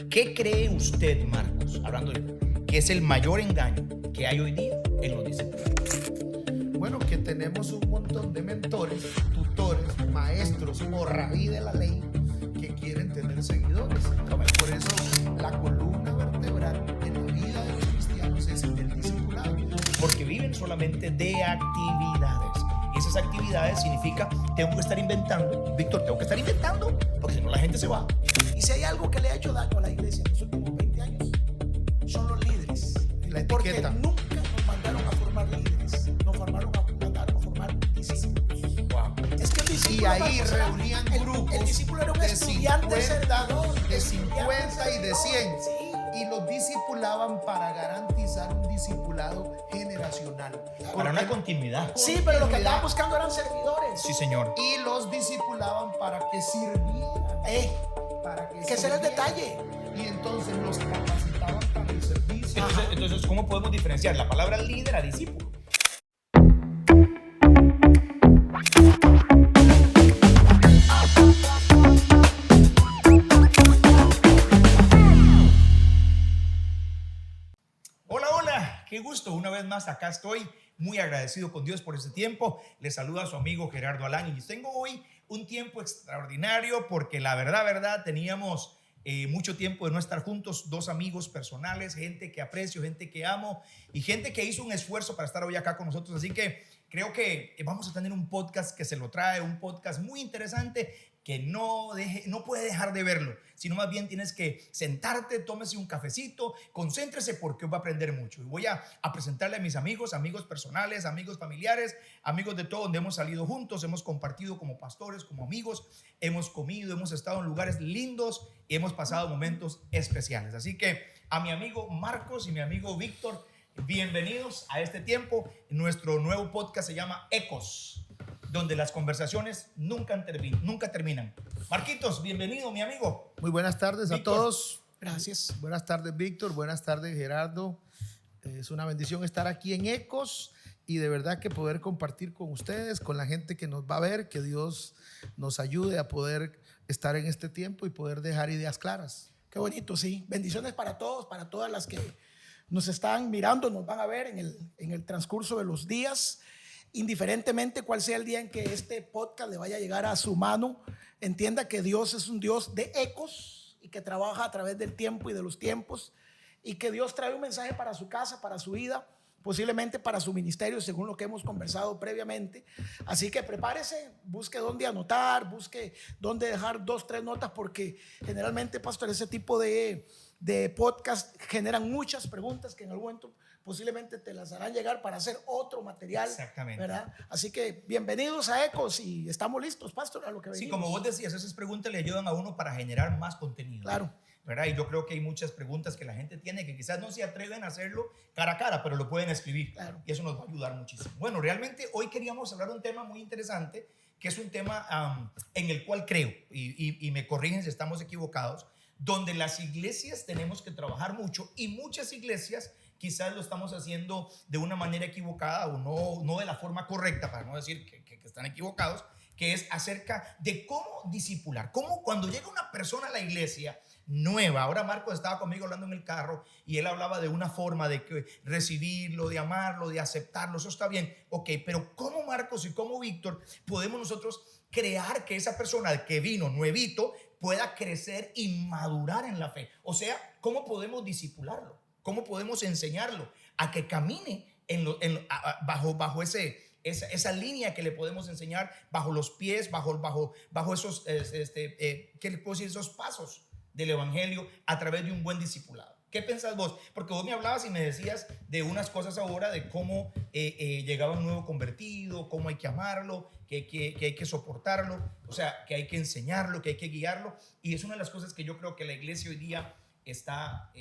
¿Qué cree usted, Marcos, hablando de que es el mayor engaño que hay hoy día en los discipulados? Bueno, que tenemos un montón de mentores, tutores, maestros o rabí de la ley que quieren tener seguidores. Por eso la columna vertebral en la vida de los cristianos es el discipulado. Porque viven solamente de actividades. Y esas actividades significa, tengo que estar inventando. Víctor, tengo que estar inventando, porque si no la gente se va. Y si hay algo que le ha hecho daño a la iglesia en los últimos 20 años, son los líderes. La Porque etiqueta. nunca nos mandaron a formar líderes, nos mandaron a formar discípulos. Wow. Es que el discípulo, Y ahí Marcos, reunían grupos el discípulo era un de estudiante 50, servidor, de 50 y de 100. Sí. Y los discipulaban para garantizar un discipulado generacional. Para una continuidad. Sí, pero lo que andaban buscando eran servidores. Sí, señor. Y los discipulaban para que sirvieran. Para que ese era el sirvieran. detalle. Y entonces los capacitaban para el servicio. Entonces, ¿cómo podemos diferenciar la palabra líder a discípulo? Hola, hola, qué gusto. Una vez más acá estoy, muy agradecido con Dios por este tiempo. Les saluda a su amigo Gerardo Alán y tengo hoy un tiempo extraordinario porque la verdad, teníamos mucho tiempo de no estar juntos, dos amigos personales, gente que aprecio, gente que amo y gente que hizo un esfuerzo para estar hoy acá con nosotros. Así que creo que vamos a tener un podcast que se lo trae, un podcast muy interesante que no puede dejar de verlo, sino más bien tienes que sentarte, tómese un cafecito, concéntrese porque va a aprender mucho. Y voy a presentarle a mis amigos personales, amigos familiares, amigos de todo, donde hemos salido juntos, hemos compartido como pastores, como amigos, hemos comido, hemos estado en lugares lindos y hemos pasado momentos especiales. Así que a mi amigo Marcos y mi amigo Víctor, bienvenidos a este tiempo. Nuestro nuevo podcast se llama Ecos, donde las conversaciones nunca terminan. Marquitos, bienvenido, mi amigo. Muy buenas tardes Víctor. a todos. Gracias. Buenas tardes, Víctor. Buenas tardes, Gerardo. Es una bendición estar aquí en Ecos y de verdad que poder compartir con ustedes, con la gente que nos va a ver, que Dios nos ayude a poder estar en este tiempo y poder dejar ideas claras. Qué bonito, sí. Bendiciones para todos, para todas las que nos están mirando, nos van a ver en el transcurso de los días. Indiferentemente cuál sea el día en que este podcast le vaya a llegar a su mano, entienda que Dios es un Dios de ecos y que trabaja a través del tiempo y de los tiempos y que Dios trae un mensaje para su casa, para su vida, posiblemente para su ministerio, según lo que hemos conversado previamente. Así que prepárese, busque dónde anotar, busque dónde dejar 2, 3 notas, porque generalmente, pastor, ese tipo de podcast generan muchas preguntas que en algún momento posiblemente te las harán llegar para hacer otro material. Exactamente. ¿Verdad? Así que bienvenidos a Ecos y estamos listos, pastor, a lo que venimos. Sí, como vos decías, esas preguntas le ayudan a uno para generar más contenido. Claro. ¿Verdad? Y yo creo que hay muchas preguntas que la gente tiene que quizás no se atreven a hacerlo cara a cara, pero lo pueden escribir. Claro. Y eso nos va a ayudar muchísimo. Bueno, realmente hoy queríamos hablar de un tema muy interesante, que es un tema en el cual creo, y me corrigen si estamos equivocados, donde las iglesias tenemos que trabajar mucho y muchas iglesias quizás lo estamos haciendo de una manera equivocada o no de la forma correcta, para no decir que están equivocados, que es acerca de cómo discipular, cómo cuando llega una persona a la iglesia nueva. Ahora Marcos estaba conmigo hablando en el carro y él hablaba de una forma de que recibirlo, de amarlo, de aceptarlo, eso está bien, ok, pero ¿cómo Marcos y cómo Víctor podemos nosotros crear que esa persona que vino nuevito pueda crecer y madurar en la fe? O sea, ¿cómo podemos discipularlo? ¿Cómo podemos enseñarlo a que camine bajo esa línea que le podemos enseñar, bajo los pies, bajo esos, ¿qué le puedo decir? Esos pasos del evangelio a través de un buen discipulado? ¿Qué pensás vos? Porque vos me hablabas y me decías de unas cosas ahora, de cómo llegaba un nuevo convertido, cómo hay que amarlo, que hay que soportarlo, o sea, que hay que enseñarlo, que hay que guiarlo. Y es una de las cosas que yo creo que la iglesia hoy día está...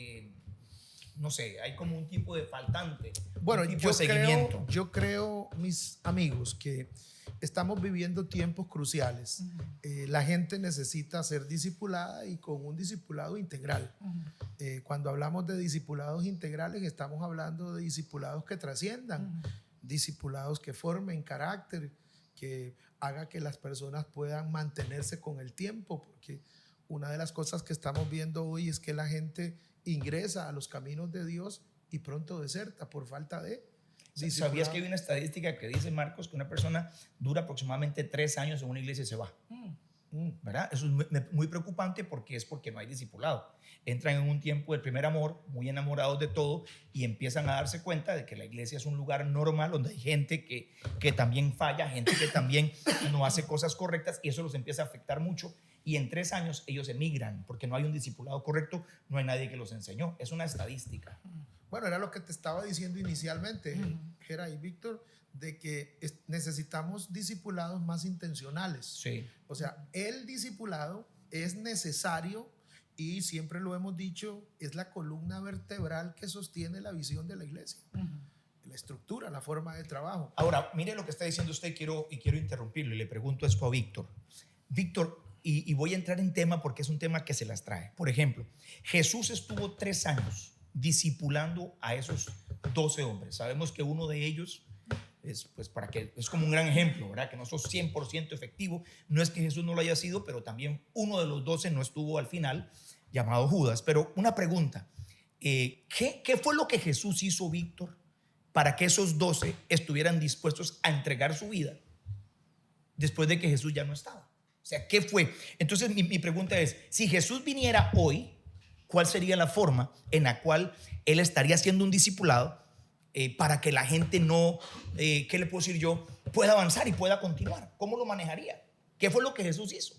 no sé, hay como un tipo de faltante, Bueno, un tipo de seguimiento. yo creo, mis amigos, que estamos viviendo tiempos cruciales. La gente necesita ser discipulada y con un discipulado integral. Cuando hablamos de discipulados integrales, estamos hablando de discipulados que trasciendan, discipulados que formen carácter, que haga que las personas puedan mantenerse con el tiempo, porque una de las cosas que estamos viendo hoy es que la gente ingresa a los caminos de Dios y pronto deserta por falta de discipulado. ¿Sabías que hay una estadística que dice, Marcos, que una persona dura aproximadamente 3 años en una iglesia y se va? ¿Verdad? Eso es muy preocupante porque no hay discipulado. Entran en un tiempo del primer amor, muy enamorados de todo, y empiezan a darse cuenta de que la iglesia es un lugar normal donde hay gente que también falla, gente que también no hace cosas correctas, y eso los empieza a afectar mucho. Y en 3 años ellos emigran porque no hay un discipulado correcto, no hay nadie que los enseñó. Es una estadística. Bueno, era lo que te estaba diciendo inicialmente, Gera y Víctor, de que necesitamos discipulados más intencionales. Sí. O sea, el discipulado es necesario y siempre lo hemos dicho, es la columna vertebral que sostiene la visión de la iglesia. La estructura, la forma de trabajo. Ahora, mire lo que está diciendo usted quiero interrumpirlo y le pregunto esto a Víctor. Víctor, y voy a entrar en tema porque es un tema que se las trae. Por ejemplo, Jesús estuvo 3 años discipulando a esos 12 hombres. Sabemos que uno de ellos es como un gran ejemplo, ¿verdad? Que no sos 100% efectivo. No es que Jesús no lo haya sido, pero también uno de los 12 no estuvo al final, llamado Judas. Pero una pregunta, ¿qué fue lo que Jesús hizo, Víctor, para que esos 12 estuvieran dispuestos a entregar su vida después de que Jesús ya no estaba? O sea, ¿qué fue? Entonces mi pregunta es, si Jesús viniera hoy, ¿cuál sería la forma en la cual él estaría siendo un discipulado para que la gente no, ¿qué le puedo decir yo? Pueda avanzar y pueda continuar? ¿Cómo lo manejaría? ¿Qué fue lo que Jesús hizo?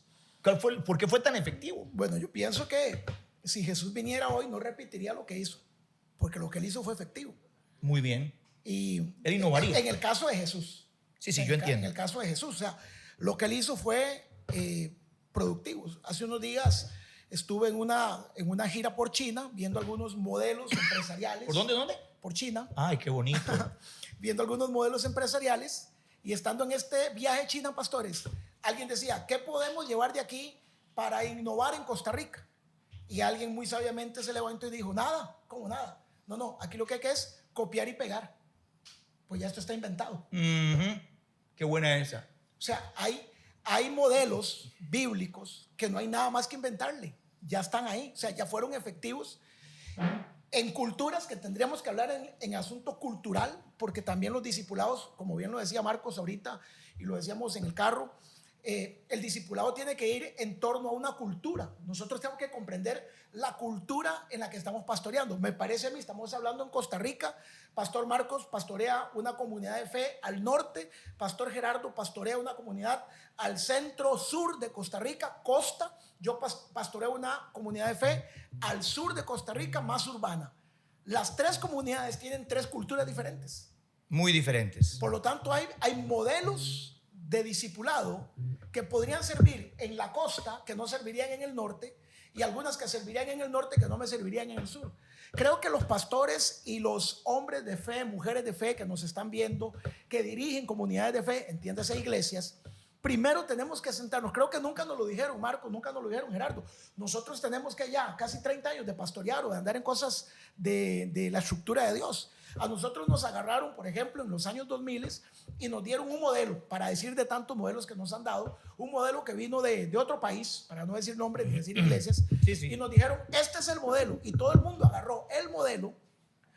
¿Por qué fue tan efectivo? Bueno, yo pienso que si Jesús viniera hoy no repetiría lo que hizo, porque lo que él hizo fue efectivo. Muy bien. Y él innovaría. En el caso de Jesús. Sí, yo entiendo. En el caso de Jesús, o sea, lo que él hizo fue productivo. Hace unos días estuve en una gira por China, viendo algunos modelos empresariales. ¿Por dónde? Por China. Ay, qué bonito. Viendo algunos modelos empresariales y estando en este viaje a China, pastores, alguien decía, ¿qué podemos llevar de aquí para innovar en Costa Rica? Y alguien muy sabiamente se levantó y dijo, nada, ¿cómo nada? No, aquí lo que hay que es copiar y pegar. Pues ya esto está inventado. Qué buena esa. O sea, hay modelos bíblicos que no hay nada más que inventarle. Ya están ahí, o sea, ya fueron efectivos en culturas que tendríamos que hablar en asunto cultural, porque también los discipulados, como bien lo decía Marcos ahorita y lo decíamos en el carro, el discipulado tiene que ir en torno a una cultura. Nosotros tenemos que comprender la cultura en la que estamos pastoreando. Me parece a mí, estamos hablando en Costa Rica. Pastor Marcos pastorea una comunidad de fe al norte. Pastor Gerardo pastorea una comunidad al centro sur de Costa Rica, costa. Yo pastoreo una comunidad de fe al sur de Costa Rica, más urbana. Las 3 comunidades tienen 3 culturas diferentes. Muy diferentes. Por lo tanto, hay modelos de discipulado que podrían servir en la costa, que no servirían en el norte, y algunas que servirían en el norte, que no me servirían en el sur. Creo que los pastores y los hombres de fe, mujeres de fe que nos están viendo, que dirigen comunidades de fe, entiéndase iglesias, primero tenemos que sentarnos. Creo que nunca nos lo dijeron, Marcos, nunca nos lo dijeron, Gerardo. Nosotros tenemos que ya casi 30 años de pastorear o de andar en cosas de la estructura de Dios. A nosotros nos agarraron, por ejemplo, en los años 2000 y nos dieron un modelo, para decir de tantos modelos que nos han dado, un modelo que vino de otro país, para no decir nombres ni decir iglesias, Sí. y nos dijeron, este es el modelo, y todo el mundo agarró el modelo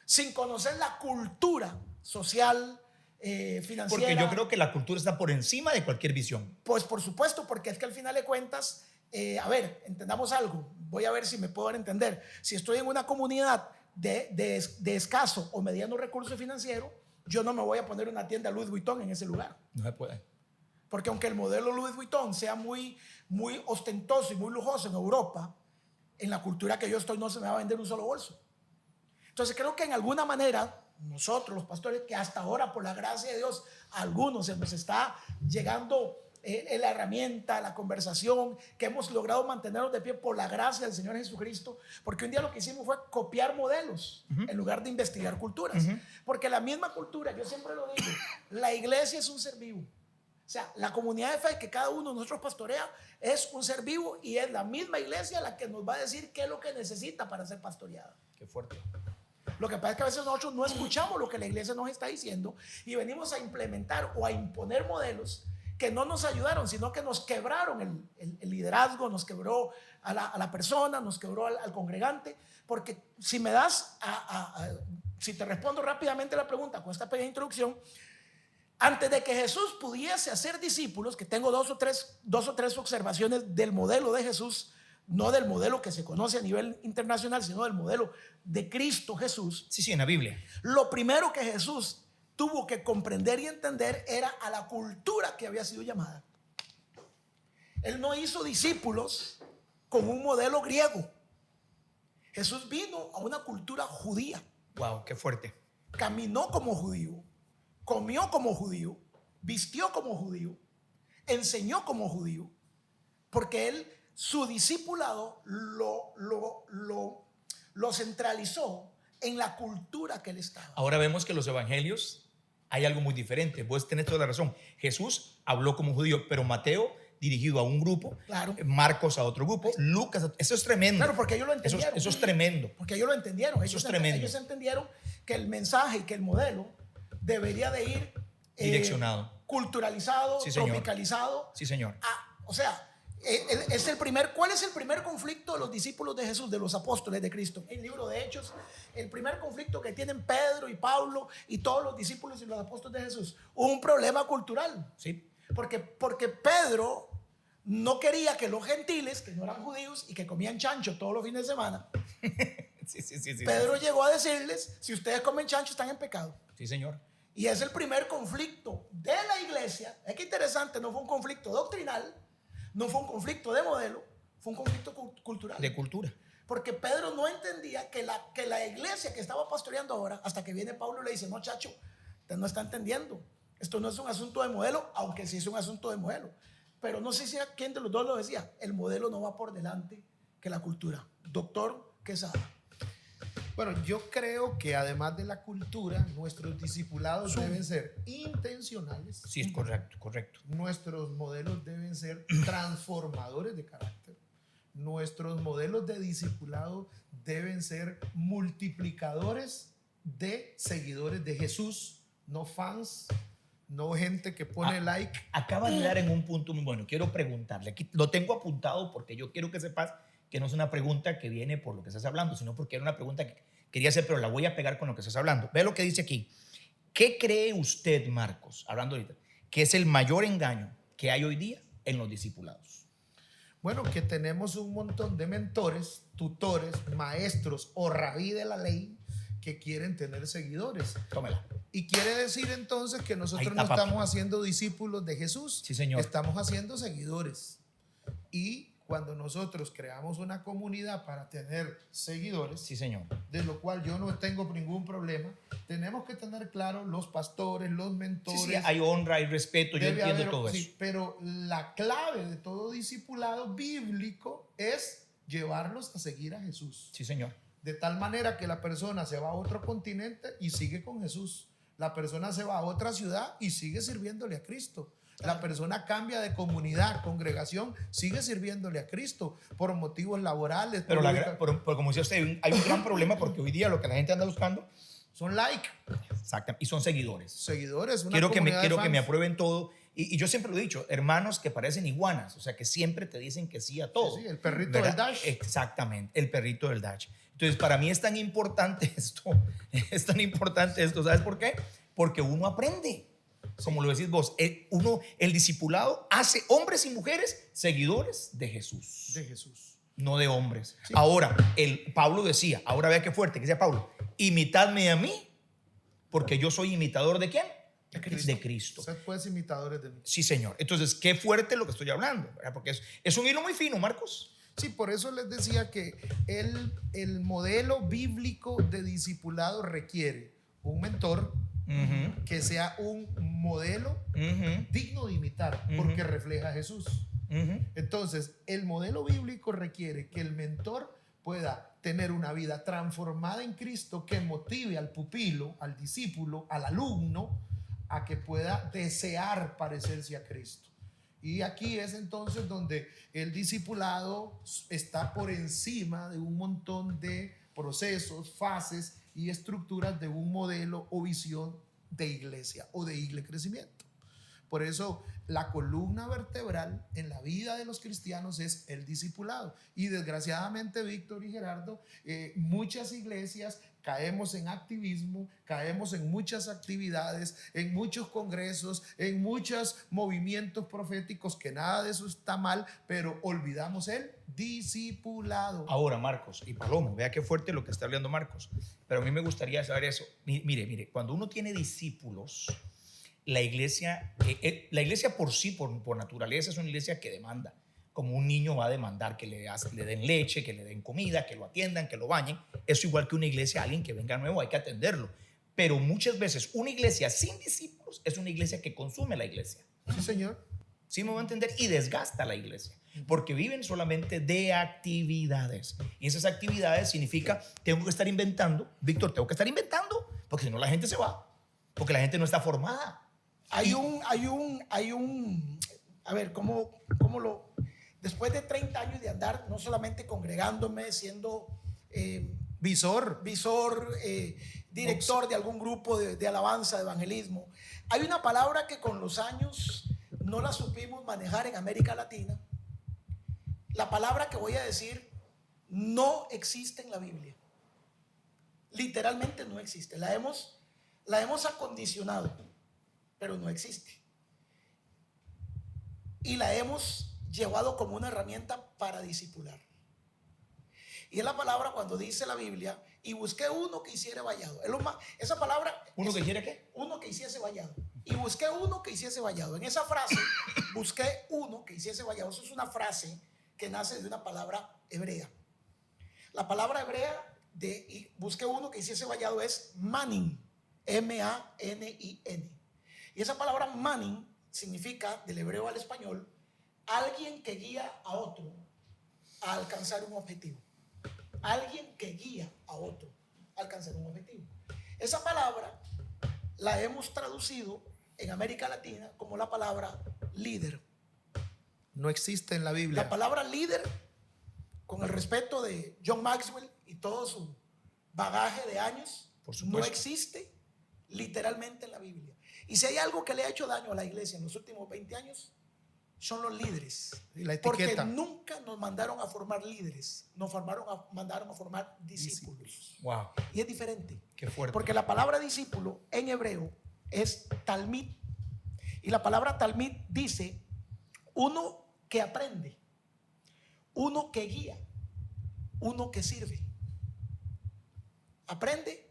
sin conocer la cultura social, financiera. Porque yo creo que la cultura está por encima de cualquier visión. Pues por supuesto, porque es que al final de cuentas, a ver, entendamos algo, voy a ver si me puedo dar a entender. Si estoy en una comunidad de escaso o mediano recurso financiero, yo no me voy a poner una tienda Louis Vuitton en ese lugar. No se puede. Porque aunque el modelo Louis Vuitton sea muy ostentoso y muy lujoso en Europa, en la cultura que yo estoy no se me va a vender un solo bolso. Entonces creo que en alguna manera nosotros los pastores, que hasta ahora por la gracia de Dios a algunos se nos está llegando la herramienta, la conversación, que hemos logrado mantenernos de pie por la gracia del Señor Jesucristo, porque un día lo que hicimos fue copiar modelos en lugar de investigar culturas, porque la misma cultura, yo siempre lo digo, la iglesia es un ser vivo. O sea, la comunidad de fe que cada uno de nosotros pastorea es un ser vivo, y es la misma iglesia la que nos va a decir qué es lo que necesita para ser pastoreada. Qué fuerte. Lo que pasa es que a veces nosotros no escuchamos lo que la iglesia nos está diciendo y venimos a implementar o a imponer modelos que no nos ayudaron, sino que nos quebraron el liderazgo, nos quebró a la persona, nos quebró al congregante. Porque si me das, si te respondo rápidamente la pregunta con esta pequeña introducción, antes de que Jesús pudiese hacer discípulos, que tengo dos o tres observaciones del modelo de Jesús, no del modelo que se conoce a nivel internacional, sino del modelo de Cristo Jesús. Sí, en la Biblia. Lo primero que Jesús tuvo que comprender y entender era a la cultura que había sido llamada. Él no hizo discípulos con un modelo griego. Jesús vino a una cultura judía. Wow, qué fuerte. Caminó como judío, comió como judío, vistió como judío, enseñó como judío, porque él, su discipulado lo centralizó en la cultura que él estaba. Ahora vemos que los evangelios hay algo muy diferente. Vos tenés toda la razón. Jesús habló como judío, pero Mateo dirigido a un grupo, Claro. Marcos a otro grupo, Lucas, eso es tremendo. Claro, porque ellos lo entendieron. Eso es tremendo. Porque ellos lo entendieron. Eso es tremendo. Ellos entendieron que el mensaje y que el modelo debería de ir Direccionado. Culturalizado, Sí, señor. tropicalizado. Sí, señor. O sea, ¿cuál es el primer conflicto de los discípulos de Jesús, de los apóstoles de Cristo? En el libro de Hechos, el primer conflicto que tienen Pedro y Pablo y todos los discípulos y los apóstoles de Jesús, un problema cultural. Sí. Porque Pedro no quería que los gentiles, que no eran judíos y que comían chancho todos los fines de semana, Sí. Pedro llegó a decirles, si ustedes comen chancho están en pecado. Sí, señor. Y es el primer conflicto de la iglesia. Es que interesante, no fue un conflicto doctrinal, no fue un conflicto de modelo, fue un conflicto cultural. De cultura. Porque Pedro no entendía que la iglesia que estaba pastoreando ahora, hasta que viene Pablo y le dice, no, chacho, usted no está entendiendo. Esto no es un asunto de modelo, aunque sí es un asunto de modelo. Pero no sé si a quién de los dos lo decía. El modelo no va por delante que la cultura. Doctor Quesada. Bueno, yo creo que además de la cultura, nuestros discipulados deben ser intencionales. Sí, es correcto. Nuestros modelos deben ser transformadores de carácter. Nuestros modelos de discipulado deben ser multiplicadores de seguidores de Jesús, no fans, no gente que pone like. Acabas de dar en un punto muy bueno. Quiero preguntarle. Aquí lo tengo apuntado porque yo quiero que sepas que no es una pregunta que viene por lo que estás hablando, sino porque era una pregunta que quería hacer, pero la voy a pegar con lo que estás hablando. Ve lo que dice aquí. ¿Qué cree usted, Marcos, hablando ahorita, que es el mayor engaño que hay hoy día en los discipulados? Bueno, que tenemos un montón de mentores, tutores, maestros o rabí de la ley que quieren tener seguidores. Tómela. Y quiere decir entonces que nosotros Ahí no está, papi. estamos haciendo discípulos de Jesús. Sí, señor. Estamos haciendo seguidores. Y cuando nosotros creamos una comunidad para tener seguidores, Sí, señor. de lo cual yo no tengo ningún problema, tenemos que tener claro los pastores, los mentores. Sí, hay honra, hay respeto, yo Debe entiendo haber- todo sí, eso. pero la clave de todo discipulado bíblico es llevarlos a seguir a Jesús. Sí, señor. De tal manera que la persona se va a otro continente y sigue con Jesús. La persona se va a otra ciudad y sigue sirviéndole a Cristo. La persona cambia de comunidad, congregación, sigue sirviéndole a Cristo por motivos laborales. Pero, por como decía usted, hay un gran problema porque hoy día lo que la gente anda buscando son like, exacto, y son seguidores. seguidores. Una Quiero comunidad de que me fans. aprueben todo. Y yo siempre lo he dicho, hermanos que parecen iguanas, o sea, que siempre te dicen que sí a todo. Sí, el perrito ¿verdad? del Dash. Exactamente, el perrito del Dash. Entonces, para mí es tan importante esto, ¿sabes por qué? Porque uno aprende, como lo decís vos, el discipulado hace hombres y mujeres seguidores de Jesús, De Jesús. no de hombres. Sí. Ahora, Pablo decía, ahora vea qué fuerte, que decía Pablo, imitadme a mí, porque yo soy imitador ¿de quién? De Cristo. Sed pues imitadores de mí. Sí, señor. Entonces, qué fuerte lo que estoy hablando, ¿verdad? Porque es un hilo muy fino, Marcos. Sí, por eso les decía que el modelo bíblico de discipulado requiere un mentor Ujú, que sea un modelo ujú, digno de imitar, Ujú. porque refleja a Jesús. ujú. Entonces, el modelo bíblico requiere que el mentor pueda tener una vida transformada en Cristo que motive al pupilo, al discípulo, al alumno, a que pueda desear parecerse a Cristo. Y aquí es entonces donde el discipulado está por encima de un montón de procesos, fases y estructuras de un modelo o visión de iglesia o de iglesia crecimiento. Por eso la columna vertebral en la vida de los cristianos es el discipulado. Y desgraciadamente, Víctor y Gerardo, muchas iglesias caemos en activismo, caemos en muchas actividades, en muchos congresos, en muchos movimientos proféticos, que nada de eso está mal, pero olvidamos el discipulado. Ahora, Marcos y Palomo, vea qué fuerte lo que está hablando Marcos. Pero a mí me gustaría saber eso. Mire, cuando uno tiene discípulos, la iglesia por sí, por naturaleza, es una iglesia que demanda. Como un niño va a demandar que le den leche, que le den comida, que lo atiendan, que lo bañen. Eso igual que una iglesia, alguien que venga nuevo, hay que atenderlo. Pero muchas veces una iglesia sin discípulos es una iglesia que consume la iglesia. Sí, señor. ¿Sí me voy a entender? Y desgasta la iglesia. Porque viven solamente de actividades. Y esas actividades significa, tengo que estar inventando. Víctor, tengo que estar inventando. Porque si no la gente se va. Porque la gente no está formada. A ver, después de 30 años de andar, no solamente congregándome, siendo Visor, director de algún grupo de alabanza, de evangelismo, hay una palabra que con los años no la supimos manejar en América Latina. La palabra que voy a decir no existe en la Biblia. Literalmente no existe. La hemos acondicionado, pero no existe. Y la hemos llevado como una herramienta para discipular. Y es la palabra cuando dice la Biblia, y busqué uno que hiciera vallado. Esa palabra... ¿Uno que hiciera qué? Uno que hiciese vallado. Y busqué uno que hiciese vallado. En esa frase, busqué uno que hiciese vallado. Eso es una frase que nace de una palabra hebrea. La palabra hebrea de busqué uno que hiciese vallado es manin. M-A-N-I-N. Y esa palabra manin significa, del hebreo al español, alguien que guía a otro a alcanzar un objetivo. Alguien que guía a otro a alcanzar un objetivo. Esa palabra la hemos traducido en América Latina como la palabra líder. no existe en la Biblia. La palabra líder, con el respeto de John Maxwell y todo su bagaje de años, Por supuesto. no existe literalmente en la Biblia. Y si hay algo que le ha hecho daño a la iglesia en los últimos 20 años, son los líderes. Y la Porque etiqueta. nunca nos mandaron a formar líderes, mandaron a formar discípulos. Wow, Y es diferente. qué fuerte. Porque la palabra discípulo en hebreo es talmid. Y la palabra talmid dice uno que aprende, uno que guía, uno que sirve. Aprende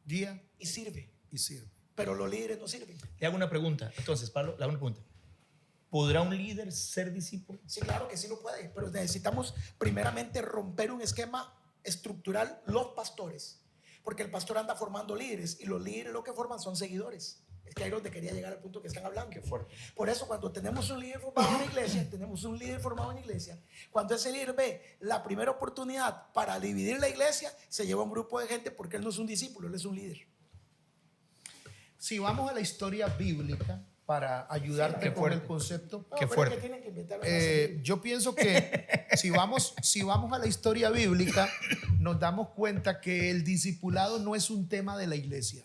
Guía y sirve. y sirve. Pero los líderes no sirven. Le hago una pregunta. Entonces, Pablo, le hago una pregunta. ¿Podrá un líder ser discípulo? Sí, claro que sí lo puede, pero necesitamos primeramente romper un esquema estructural, los pastores, porque el pastor anda formando líderes y los líderes lo que forman son seguidores. Es que ahí es donde quería llegar al punto que están hablando. Qué fuerte. Por eso cuando tenemos un líder formado en la iglesia, cuando ese líder ve la primera oportunidad para dividir la iglesia, se lleva un grupo de gente porque él no es un discípulo, él es un líder. Si vamos a la historia bíblica para ayudarte Qué con fuerte. el concepto, No, Qué pero fuerte. es que tienen que inventar una serie. yo pienso que si vamos a la historia bíblica, nos damos cuenta que el discipulado no es un tema de la iglesia.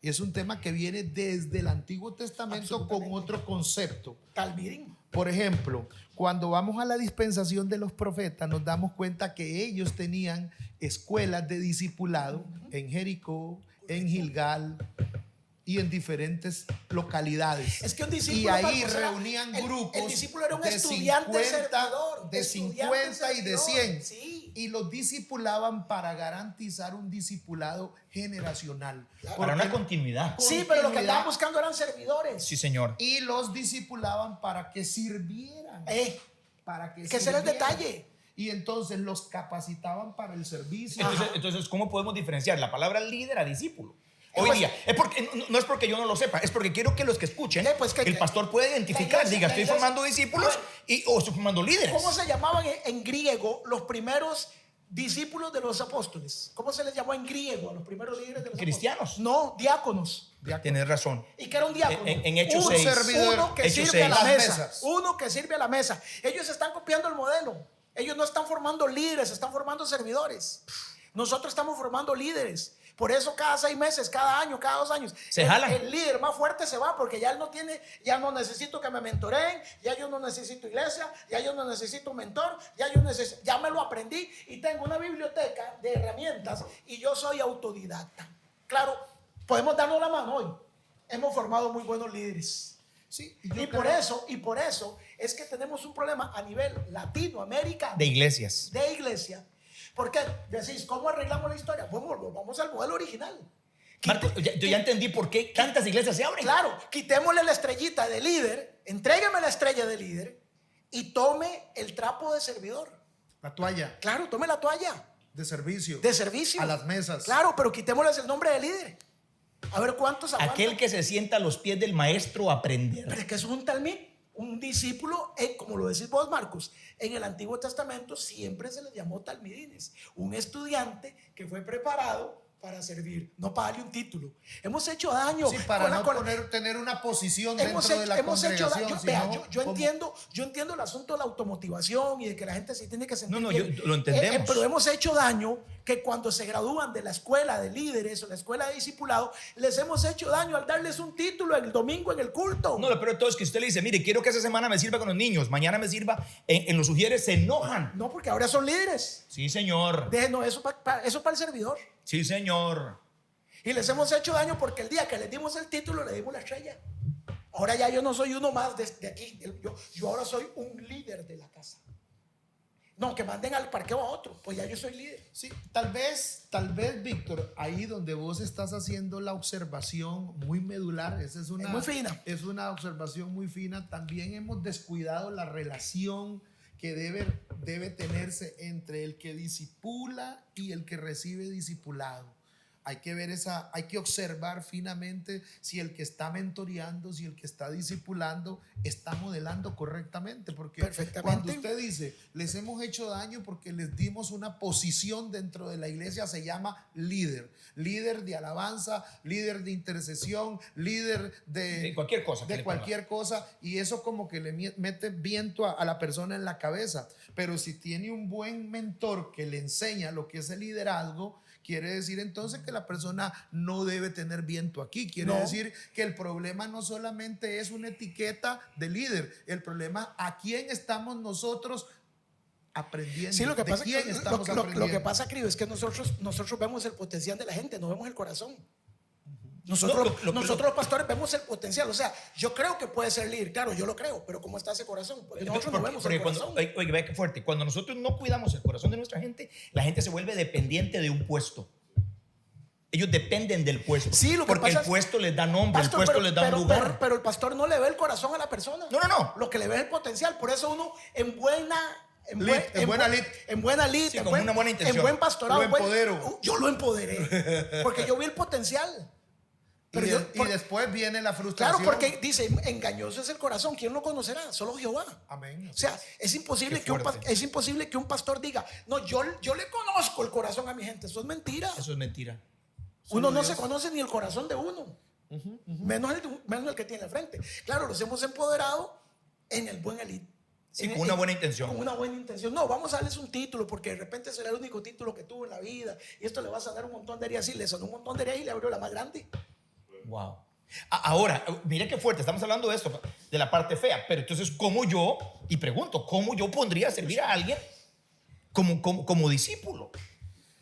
Es un tema que viene desde el Antiguo Testamento con otro concepto. Talmidim. Por ejemplo, cuando vamos a la dispensación de los profetas, nos damos cuenta que ellos tenían escuelas de discipulado en Jericó, en Gilgal y en diferentes localidades. Es que un discípulo, y ahí Marcos, era- reunían el grupos discípulo era un de estudiante 50, servidor, de estudiante 50 y de servidor, 100. sí. Y los discipulaban para garantizar un discipulado generacional. Claro. Para una Porque- continuidad. Sí, pero lo que continuidad. andaban buscando eran servidores. Sí, señor. Y los discipulaban para que sirvieran. Para que Que ese era el sirvieran. detalle. Y entonces los capacitaban para el servicio. Entonces, ¿cómo podemos diferenciar la palabra líder a discípulo? Hoy Pues- día, no es porque yo no lo sepa, es porque quiero que los que escuchen, Pues que- el pastor puede identificar, la iglesia- diga, la estoy iglesia- formando discípulos o estoy formando líderes. ¿Cómo se llamaban en griego los primeros discípulos de los apóstoles? ¿Cómo se les llamó en griego a los primeros líderes de los Cristianos. apóstoles? No, diáconos. Tienes razón. ¿Y qué era un diácono? En Hechos Un 6. servidor. Uno que Hechos sirve a la 6. mesa. Las mesas. Uno que sirve a la mesa. Ellos están copiando el modelo. Ellos no están formando líderes, están formando servidores. Nosotros estamos formando líderes. Por eso cada 6 meses, cada año, cada 2 años, Se jalan. el líder más fuerte se va porque ya él no tiene, ya no necesito que me mentoreen, ya yo no necesito iglesia, ya yo no necesito un mentor, ya me lo aprendí y tengo una biblioteca de herramientas y yo soy autodidacta. Claro, podemos darnos la mano hoy. Hemos formado muy buenos líderes. Sí, Y por eso es que tenemos un problema a nivel latinoamericano De iglesias. de iglesia. Porque decís, ¿cómo arreglamos la historia? Bueno, vamos al modelo original. Marco, yo ya entendí por qué tantas iglesias se abren. Claro, quitémosle la estrellita de líder, entrégueme la estrella de líder y tome el trapo de servidor. La toalla Claro, tome la toalla de servicio. de servicio. A las mesas. Claro, pero quitémosles el nombre de líder. A ver cuántos aguantan. Aquel que se sienta a los pies del maestro a aprender. Pero es que eso es un talmid, un discípulo, como lo decís vos, Marcos. En el Antiguo Testamento siempre se les llamó talmidines. Un estudiante que fue preparado para servir, no para darle un título. Hemos hecho daño. Sí, para no tener una posición dentro de la congregación. Vea, sino yo como- entiendo el asunto de la automotivación y de que la gente se tiene que sentir No, bien. lo entendemos. Pero hemos hecho daño que cuando se gradúan de la escuela de líderes o la escuela de discipulado, les hemos hecho daño al darles un título el domingo en el culto. No, lo peor de todo es que usted le dice, mire, quiero que esa semana me sirva con los niños, mañana me sirva en los sugieres, se enojan. No, porque ahora son líderes. Sí, señor. Déjenos eso para el servidor. Sí, señor. Y les hemos hecho daño porque el día que les dimos el título, le dimos la estrella. Ahora ya yo no soy uno más de aquí. Yo ahora soy un líder de la casa. No, que manden al parqueo a otro. Pues ya yo soy líder. Sí, tal vez, Víctor, ahí donde vos estás haciendo la observación muy medular, esa es una, Es muy fina. Es una observación muy fina. También hemos descuidado la relación que debe tenerse entre el que disipula y el que recibe discipulado. Hay que observar finamente si el que está mentoreando, si el que está discipulando está modelando correctamente, porque Perfectamente. cuando usted dice, les hemos hecho daño porque les dimos una posición dentro de la iglesia, se llama líder de alabanza, líder de intercesión, líder De cualquier cosa. que de le cualquier cosa, y eso como que le mete viento a la persona en la cabeza. Pero si tiene un buen mentor que le enseña lo que es el liderazgo, quiere decir entonces que la persona no debe tener viento aquí. Quiere No. decir que el problema no solamente es una etiqueta de líder, el problema a quién estamos nosotros aprendiendo. Sí, lo que ¿De pasa, quién estamos aprendiendo? lo que pasa, Crio, es que nosotros vemos el potencial de la gente, no vemos el corazón. Nosotros los pastores vemos el potencial. O sea, yo creo que puede ser líder, claro, yo lo creo, pero ¿cómo está ese corazón? Porque nosotros no vemos el corazón. Oye, vea qué fuerte. Cuando nosotros no cuidamos el corazón de nuestra gente, la gente se vuelve dependiente de un puesto. Ellos dependen del puesto. Sí, lo que porque pasa el puesto les da nombre, Pastor, el puesto les da un lugar. pero el pastor no le ve el corazón a la persona. No. Lo que le ve es el potencial. Por eso uno en buena Lead, en buena lead. Sí, con una buena intención. en buen pastorado, Lo empodero. yo lo empoderé porque yo vi el potencial. Pero y después viene la frustración. Claro, porque dice, engañoso es el corazón. ¿Quién lo conocerá? Solo Jehová. Amén. O sea, es imposible Qué fuerte. es imposible que un pastor diga, no, yo le conozco el corazón a mi gente. Eso es mentira. Eso es mentira. Uno no Dios. se conoce ni el corazón de uno. Menos el que tiene al frente. Claro, los hemos empoderado en el buen elite. Sí, con una buena intención. Con una buena intención. No, vamos a darles un título porque de repente será el único título que tuvo en la vida y esto le va a sanar un montón de heridas. Sí, le sonó un montón de heridas y le abrió la más grande. Wow. Ahora, mire qué fuerte, estamos hablando de esto, de la parte fea, pero entonces, ¿cómo yo, y pregunto, cómo yo pondría a servir a alguien como discípulo?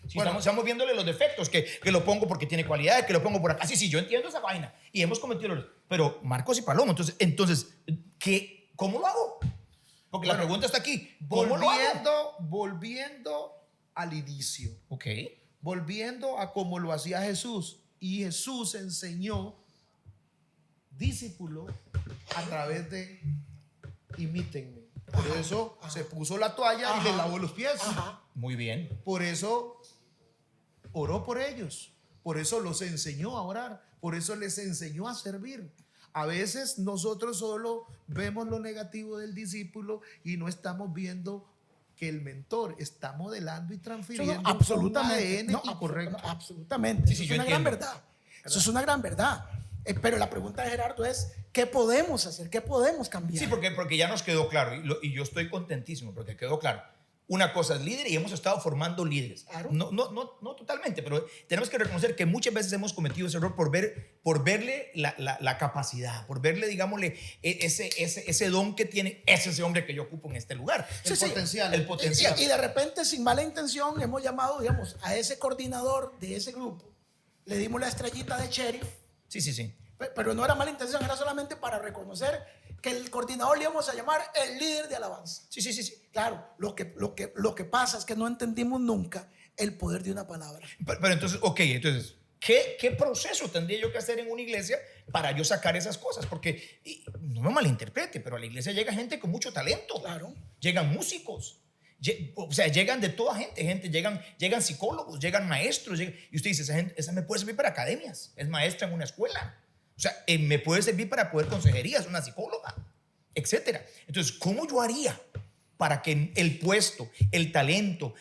Si estamos viéndole los defectos, que lo pongo porque tiene cualidades, que lo pongo por acá. Sí, yo entiendo esa vaina y hemos cometido errores. Pero Marcos y Palomo, entonces ¿cómo lo hago? Porque la pregunta está aquí. ¿Cómo lo hago? Volviendo al inicio. Ok. Volviendo a cómo lo hacía Jesús. Y Jesús enseñó discípulo a través de imítenme. Por eso se puso la toalla y le lavó los pies. Muy bien. Por eso oró por ellos. Por eso los enseñó a orar. Por eso les enseñó a servir. A veces nosotros solo vemos lo negativo del discípulo y no estamos viendo que el mentor está modelando y transfiriendo absolutamente. un ADN incorrecto. Absolutamente. Sí, Eso es yo una gran entiendo. verdad. Eso es una gran verdad. Pero la pregunta de Gerardo es, ¿qué podemos hacer? ¿Qué podemos cambiar? Sí, porque ya nos quedó claro y yo estoy contentísimo porque quedó claro. Una cosa es líder y hemos estado formando líderes. Claro. No totalmente, pero tenemos que reconocer que muchas veces hemos cometido ese error por verle la capacidad, por verle, digámosle, ese don que tiene ese hombre que yo ocupo en este lugar. El potencial. El potencial. Y de repente, sin mala intención, hemos llamado, digamos, a ese coordinador de ese grupo, le dimos la estrellita de sheriff, Sí. pero no era mala intención, era solamente para reconocer que el coordinador le íbamos a llamar el líder de alabanza. Sí. Claro, lo que pasa es que no entendimos nunca el poder de una palabra. Pero entonces, entonces, ¿qué proceso tendría yo que hacer en una iglesia para yo sacar esas cosas? Porque, no me malinterprete, pero a la iglesia llega gente con mucho talento. Claro. Llegan músicos. O sea, llegan de toda gente llegan psicólogos, llegan maestros, y usted dice, esa me puede servir para academias, es maestra en una escuela, o sea, me puede servir para poder consejería, es una psicóloga, etcétera. Entonces, ¿cómo yo haría para que el puesto, el talento,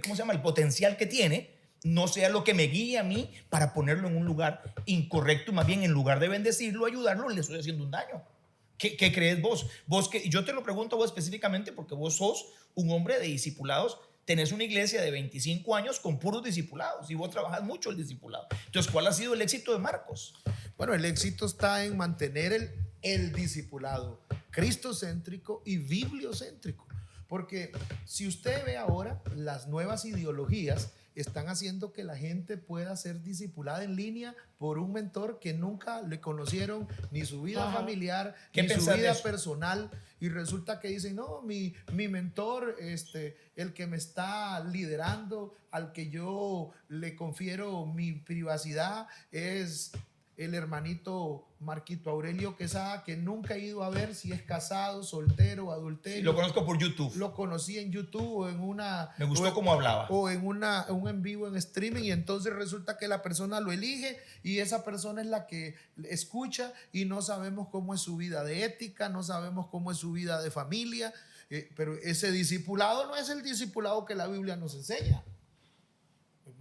¿cómo se llama? El potencial que tiene no sea lo que me guíe a mí para ponerlo en un lugar incorrecto, más bien en lugar de bendecirlo, ayudarlo, le estoy haciendo un daño? ¿Qué crees vos? Yo te lo pregunto a vos específicamente porque vos sos un hombre de discipulados, tenés una iglesia de 25 años con puros discipulados y vos trabajas mucho el discipulado. Entonces, ¿cuál ha sido el éxito de Marcos? Bueno, el éxito está en mantener el discipulado cristocéntrico y bibliocéntrico. Porque si usted ve ahora, las nuevas ideologías están haciendo que la gente pueda ser discipulada en línea por un mentor que nunca le conocieron ni su vida familiar, ni su vida personal, y resulta que dicen, no, mi mentor, el que me está liderando, al que yo le confiero mi privacidad, es el hermanito Marquito Aurelio Quesada, que nunca he ido a ver si es casado, soltero, adulterio. Sí, lo conozco por YouTube. Lo conocí en YouTube o en una... Me gustó cómo hablaba. O en un en vivo en streaming, y entonces resulta que la persona lo elige y esa persona es la que escucha, y no sabemos cómo es su vida de ética, no sabemos cómo es su vida de familia, pero ese discipulado no es el discipulado que la Biblia nos enseña.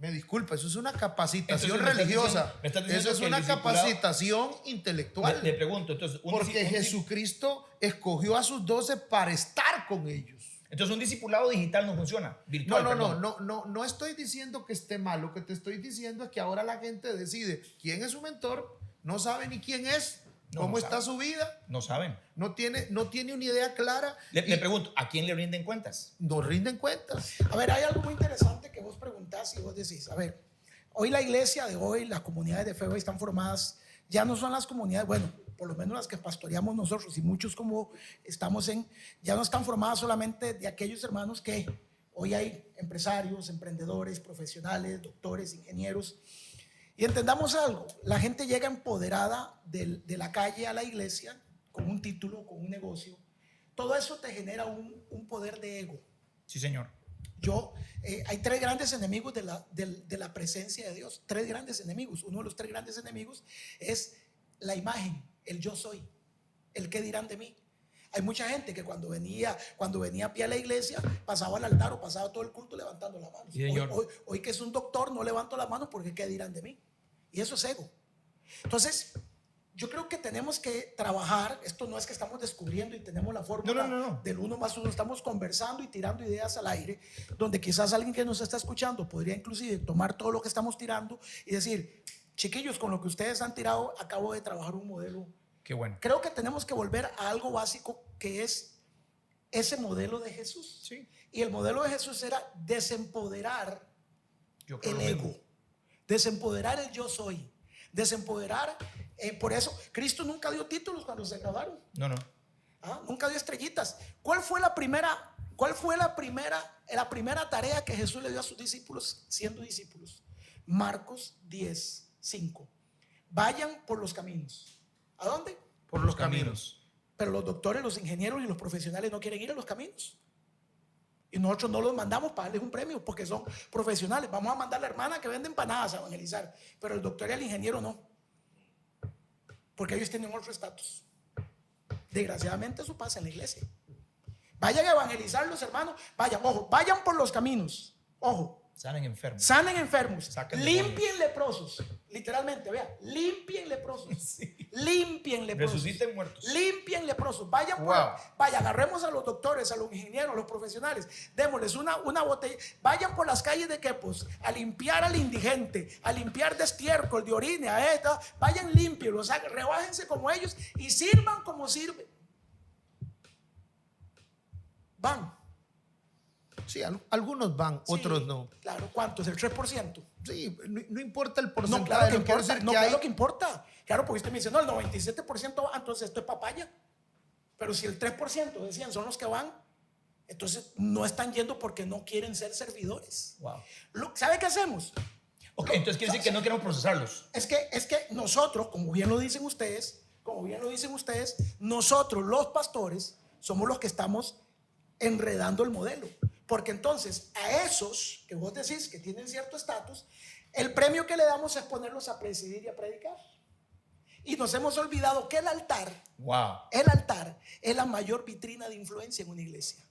Me disculpa, eso es una capacitación religiosa. Eso es una capacitación intelectual. Le pregunto, entonces... Porque Jesucristo escogió a sus 12 para estar con ellos. Entonces, un discipulado digital no funciona. Virtual, no estoy diciendo que esté mal. Lo que te estoy diciendo es que ahora la gente decide quién es su mentor, no sabe ni quién es, cómo está su vida. No saben. No tiene una idea clara. Le pregunto, ¿a quién le rinden cuentas? No rinden cuentas. A ver, hay algo muy interesante que vos preguntás y vos decís, a ver, hoy la iglesia de hoy, las comunidades de fe hoy están formadas, ya no son las comunidades, bueno, por lo menos las que pastoreamos nosotros y muchos como estamos ya no están formadas solamente de aquellos hermanos que hoy hay empresarios, emprendedores, profesionales, doctores, ingenieros. Y entendamos algo, la gente llega empoderada de la calle a la iglesia con un título, con un negocio. Todo eso te genera un poder de ego. Sí, señor. Hay tres grandes enemigos de la presencia de Dios. Tres grandes enemigos. Uno de los tres grandes enemigos es la imagen, el yo soy, el qué dirán de mí. Hay mucha gente que cuando venía a pie a la iglesia, pasaba al altar o pasaba todo el culto levantando las manos. Sí, hoy que es un doctor, no levanto las manos porque qué dirán de mí. Y eso es ego. Entonces, yo creo que tenemos que trabajar. Esto no es que estamos descubriendo y tenemos la fórmula del 1 más 1. Estamos conversando y tirando ideas al aire, donde quizás alguien que nos está escuchando podría inclusive tomar todo lo que estamos tirando y decir, chiquillos, con lo que ustedes han tirado, acabo de trabajar un modelo. Qué bueno. Creo que tenemos que volver a algo básico, que es ese modelo de Jesús. Sí. Y el modelo de Jesús era desempoderar el ego, desempoderar el yo soy, desempoderar. Por eso Cristo nunca dio títulos cuando se graduaron. No. Nunca dio estrellitas. ¿Cuál fue la primera tarea que Jesús le dio a sus discípulos siendo discípulos? Marcos 10:5. Vayan por los caminos. ¿A dónde? Por los caminos. Pero los doctores, los ingenieros y los profesionales no quieren ir a los caminos. Y nosotros no los mandamos para darles un premio porque son profesionales. Vamos a mandar a la hermana que vende empanadas a evangelizar, pero el doctor y el ingeniero no, porque ellos tienen otro estatus. Desgraciadamente eso pasa en la iglesia. Vayan a evangelizar los hermanos. Vayan por los caminos. Ojo. Sanen enfermos. Sanen enfermos. Saquen Limpien leprosos. Literalmente, vea, limpien leprosos. Sí. Limpien leprosos. Resuciten muertos. Limpien leprosos. Vayan, vaya, agarremos a los doctores, a los ingenieros, a los profesionales. Démosles una botella. Vayan por las calles de Quepos a limpiar al indigente, a limpiar de estiércol, de orina, a esta. Vayan limpios, rebájense como ellos y sirvan como sirven. Van. Sí, algunos van, otros no. Claro, ¿cuánto es el 3%? Sí, no importa el porcentaje. No, claro que lo quiero importa. decir No, que claro hay- que importa. Claro, porque usted me dice, no, el 97% va, entonces esto es papaya. Pero si el 3% decían son los que van, entonces no están yendo porque no quieren ser servidores. Wow. ¿Sabe qué hacemos? Ok, entonces quiere decir que no queremos procesarlos. Es que nosotros, como bien lo dicen ustedes, nosotros los pastores somos los que estamos enredando el modelo. Porque entonces a esos que vos decís que tienen cierto estatus, el premio que le damos es ponerlos a presidir y a predicar. Y nos hemos olvidado que el altar es la mayor vitrina de influencia en una iglesia.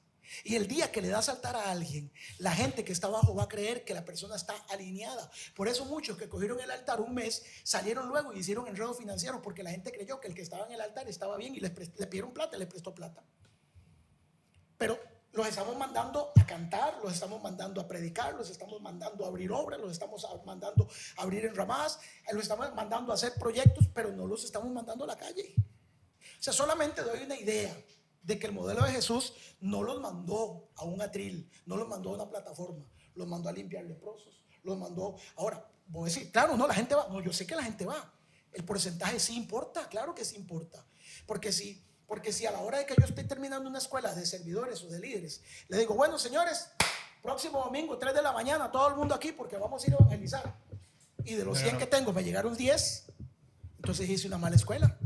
Y el día que le das altar a alguien, la gente que está abajo va a creer que la persona está alineada. Por eso muchos que cogieron el altar un mes salieron luego y hicieron enredos financieros, porque la gente creyó que el que estaba en el altar estaba bien y le pidieron plata, le prestó plata. Pero los estamos mandando a cantar, los estamos mandando a predicar, los estamos mandando a abrir obras, los estamos mandando a abrir enramadas, los estamos mandando a hacer proyectos, pero no los estamos mandando a la calle. O sea, solamente doy una idea de que el modelo de Jesús no los mandó a un atril, no los mandó a una plataforma, los mandó a limpiar leprosos, los mandó. Ahora, voy a decir, claro, no, la gente va. No, yo sé que la gente va. El porcentaje sí importa, claro que sí importa. Porque si a la hora de que yo estoy terminando una escuela de servidores o de líderes, le digo, bueno, señores, próximo domingo, 3 de la mañana, todo el mundo aquí porque vamos a ir a evangelizar. Y de los 100 que tengo me llegaron 10, entonces hice una mala escuela.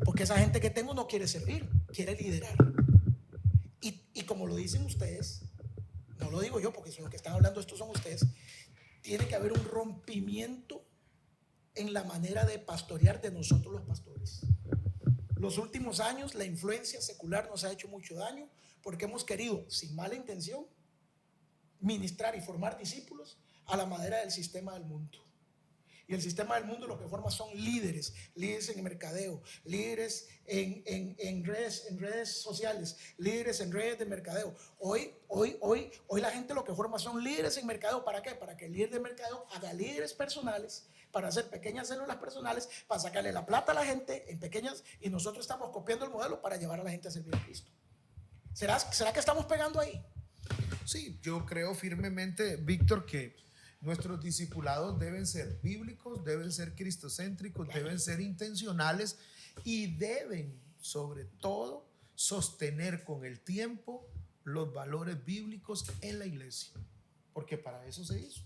Porque esa gente que tengo no quiere servir, quiere liderar. Y como lo dicen ustedes, no lo digo yo porque son los que están hablando, estos son ustedes, tiene que haber un rompimiento en la manera de pastorear de nosotros los pastores. Los últimos años la influencia secular nos ha hecho mucho daño porque hemos querido, sin mala intención, ministrar y formar discípulos a la manera del sistema del mundo. Y el sistema del mundo lo que forma son líderes en mercadeo, líderes en redes sociales, líderes en redes de mercadeo. Hoy la gente lo que forma son líderes en mercadeo. ¿Para qué? Para que el líder de mercadeo haga líderes personales, para hacer pequeñas células personales, para sacarle la plata a la gente en pequeñas, y nosotros estamos copiando el modelo para llevar a la gente a servir a Cristo. ¿Será que estamos pegando ahí? Sí, yo creo firmemente, Víctor, que nuestros discipulados deben ser bíblicos, deben ser cristocéntricos, deben ser intencionales y deben, sobre todo, sostener con el tiempo los valores bíblicos en la iglesia, porque para eso se hizo.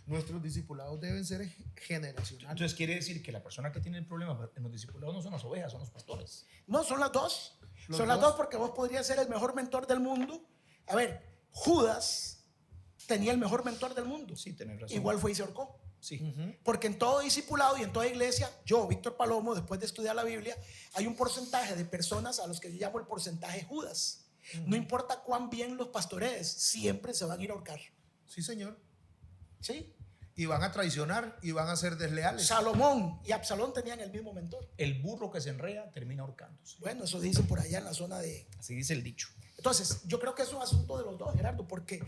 Nuestros discipulados deben ser generacionales. Entonces quiere decir que la persona que tiene el problema en los discipulados no son las ovejas, son los pastores. No, son las dos. Son las dos, porque vos podrías ser el mejor mentor del mundo. A ver, Judas tenía el mejor mentor del mundo. Sí, tenés razón. Igual fue y se ahorcó. Sí. Porque en todo discipulado y en toda iglesia, yo, Víctor Palomo, después de estudiar la Biblia, hay un porcentaje de personas a los que yo llamo el porcentaje Judas. No importa cuán bien los pastorees, siempre se van a ir a ahorcar. Sí, señor. ¿Sí? Y van a traicionar y van a ser desleales. Salomón y Absalón tenían el mismo mentor. El burro que se enrea termina ahorcándose. Bueno, eso dicen por allá en la zona de... Así dice el dicho. Entonces, yo creo que es un asunto de los dos, Gerardo, porque...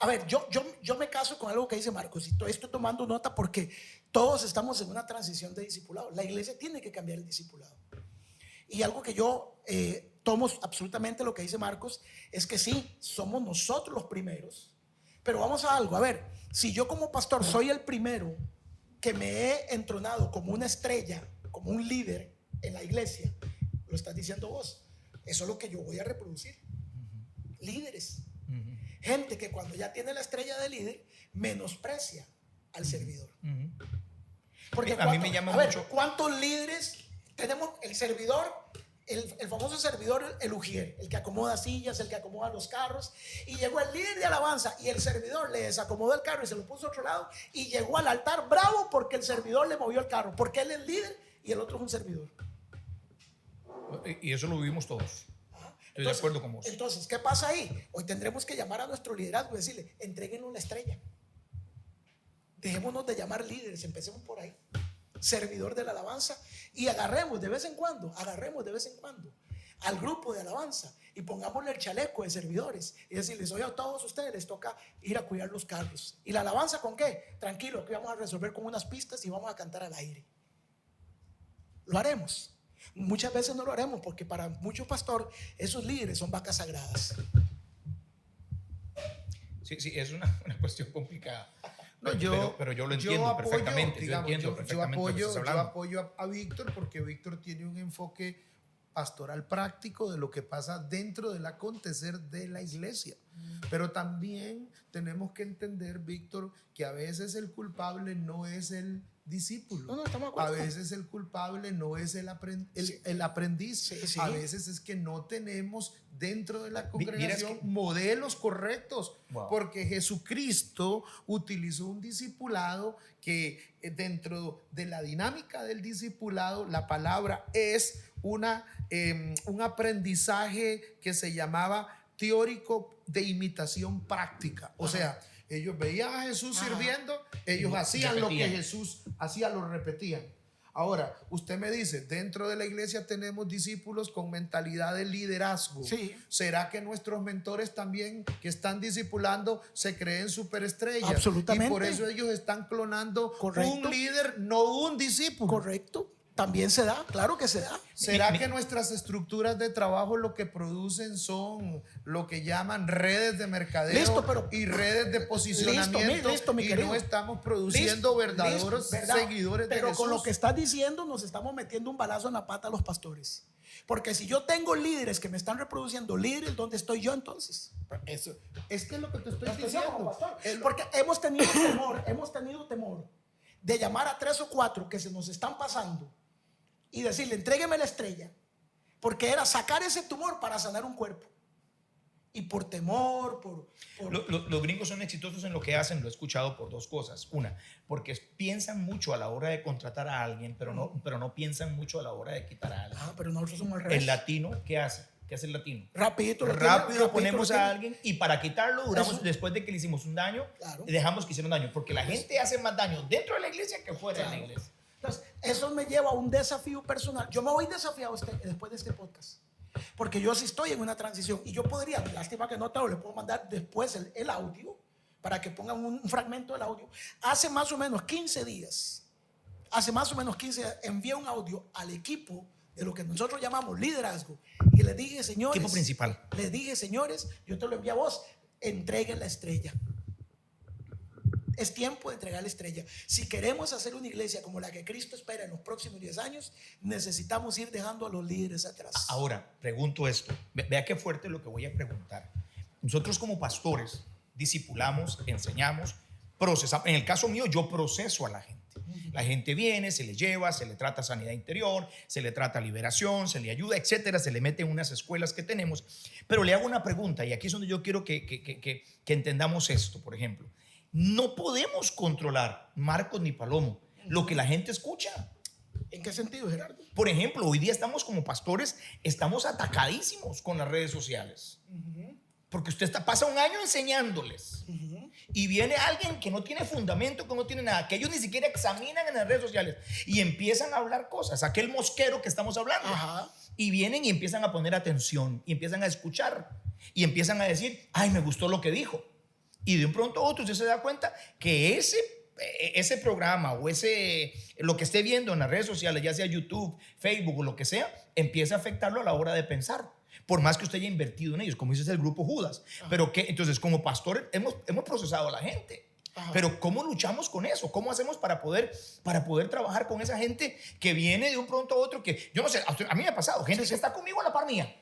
a ver, yo me caso con algo que dice Marcos y estoy tomando nota porque todos estamos en una transición de discipulado. La iglesia tiene que cambiar el discipulado. Y algo que yo tomo absolutamente lo que dice Marcos es que sí, somos nosotros los primeros. Pero vamos a algo, a ver, si yo como pastor soy el primero que me he entronado como una estrella, como un líder en la iglesia, lo estás diciendo vos, eso es lo que yo voy a reproducir. Líderes. Gente que cuando ya tiene la estrella de líder menosprecia al servidor. Porque a mí me llama mucho. ¿Cuántos líderes tenemos? El servidor, el famoso servidor, el ujier, el que acomoda sillas, el que acomoda los carros. Y llegó el líder de alabanza y el servidor le desacomodó el carro y se lo puso a otro lado y llegó al altar bravo porque el servidor le movió el carro, porque él es el líder y el otro es un servidor. Y eso lo vivimos todos. Estoy de acuerdo con vos. Entonces, ¿qué pasa ahí? Hoy tendremos que llamar a nuestro liderazgo y decirle, entréguenos la estrella. Dejémonos de llamar líderes, empecemos por ahí. Servidor de la alabanza, y agarremos de vez en cuando al grupo de alabanza y pongámosle el chaleco de servidores y decirles: oye, a todos ustedes les toca ir a cuidar los carros. ¿Y la alabanza con qué? Tranquilo, que vamos a resolver con unas pistas y vamos a cantar al aire. Lo haremos. Muchas veces no lo haremos porque para muchos pastores esos líderes son vacas sagradas. Sí, sí, es una cuestión complicada. No, pero yo lo entiendo perfectamente. Digamos, yo entiendo perfectamente lo que estás yo hablando. apoyo a Víctor, porque Víctor tiene un enfoque pastoral práctico de lo que pasa dentro del acontecer de la iglesia. Pero también tenemos que entender, Víctor, que a veces el culpable no es el discípulo. No, estamos de acuerdo. A veces el culpable no es el aprendiz. Sí. A veces es que no tenemos dentro de la Mira, congregación es que, modelos correctos. wow, Porque Jesucristo utilizó un discipulado que dentro de la dinámica del discipulado, la palabra es un aprendizaje que se llamaba teórico de imitación práctica. O sea, ellos veían a Jesús sirviendo, ellos hacían lo que Jesús hacía, lo repetían. Ahora, usted me dice, dentro de la iglesia tenemos discípulos con mentalidad de liderazgo. Sí. ¿Será que nuestros mentores también que están discipulando se creen superestrellas? Absolutamente. Y por eso ellos están clonando Correcto. un líder, no un discípulo. Correcto. También se da, claro que se da. ¿Será que nuestras estructuras de trabajo lo que producen son lo que llaman redes de mercadeo y redes de posicionamiento? Listo, mi y querido. no estamos produciendo verdaderos ¿verdad? seguidores de Pero Jesús. con lo que estás diciendo nos estamos metiendo un balazo en la pata a los pastores. Porque si yo tengo líderes que me están reproduciendo líderes, ¿dónde estoy yo entonces? Eso es que es lo que te estoy Como diciendo. pastor. Porque hemos tenido temor de llamar a 3 o 4 que se nos están pasando y decirle: entrégueme la estrella, porque era sacar ese tumor para sanar un cuerpo. Y por temor, Los gringos son exitosos en lo que hacen, lo he escuchado por dos cosas. Una, porque piensan mucho a la hora de contratar a alguien, pero no piensan mucho a la hora de quitar a alguien. pero nosotros somos al revés. El latino, ¿qué hace? ¿Qué hace el latino? Rápido Ponemos a alguien y para quitarlo duramos, Eso. después de que le hicimos un daño, Claro. dejamos que hicieron daño, porque la gente hace más daño dentro de la iglesia que fuera de la iglesia. Entonces, eso me lleva a un desafío personal. Yo me voy desafiado después de este podcast, porque yo sí estoy en una transición y yo podría, lástima que no te lo le puedo mandar después el audio para que pongan un fragmento del audio. Hace más o menos 15 días envié un audio al equipo de lo que nosotros llamamos liderazgo y les dije: señores, Equipo principal. les dije: señores, yo te lo envié a vos, entreguen la estrella. Es tiempo de entregar la estrella. Si queremos hacer una iglesia como la que Cristo espera en los próximos 10 años, necesitamos ir dejando a los líderes atrás. Ahora, pregunto esto. Vea qué fuerte lo que voy a preguntar. Nosotros como pastores discipulamos, enseñamos, procesamos. En el caso mío, yo proceso a la gente. La gente viene, se le lleva, se le trata sanidad interior, se le trata liberación, se le ayuda, etcétera, se le mete en unas escuelas que tenemos. Pero le hago una pregunta y aquí es donde yo quiero que entendamos esto, por ejemplo. No podemos controlar, Marcos ni Palomo, lo que la gente escucha. ¿En qué sentido, Gerardo? Por ejemplo, hoy día estamos como pastores, estamos atacadísimos con las redes sociales. Porque usted pasa un año enseñándoles y viene alguien que no tiene fundamento, que no tiene nada, que ellos ni siquiera examinan en las redes sociales y empiezan a hablar cosas, aquel mosquero que estamos hablando. Y vienen y empiezan a poner atención y empiezan a escuchar y empiezan a decir: ay, me gustó lo que dijo. Y de un pronto a otro usted se da cuenta que ese programa o lo que esté viendo en las redes sociales, ya sea YouTube, Facebook o lo que sea, empieza a afectarlo a la hora de pensar. Por más que usted haya invertido en ellos, como dice el grupo Judas. Pero entonces, como pastores, hemos procesado a la gente. Pero ¿cómo luchamos con eso? ¿Cómo hacemos para poder trabajar con esa gente que viene de un pronto a otro? Que yo no sé, a mí me ha pasado, gente que está conmigo a la par mía.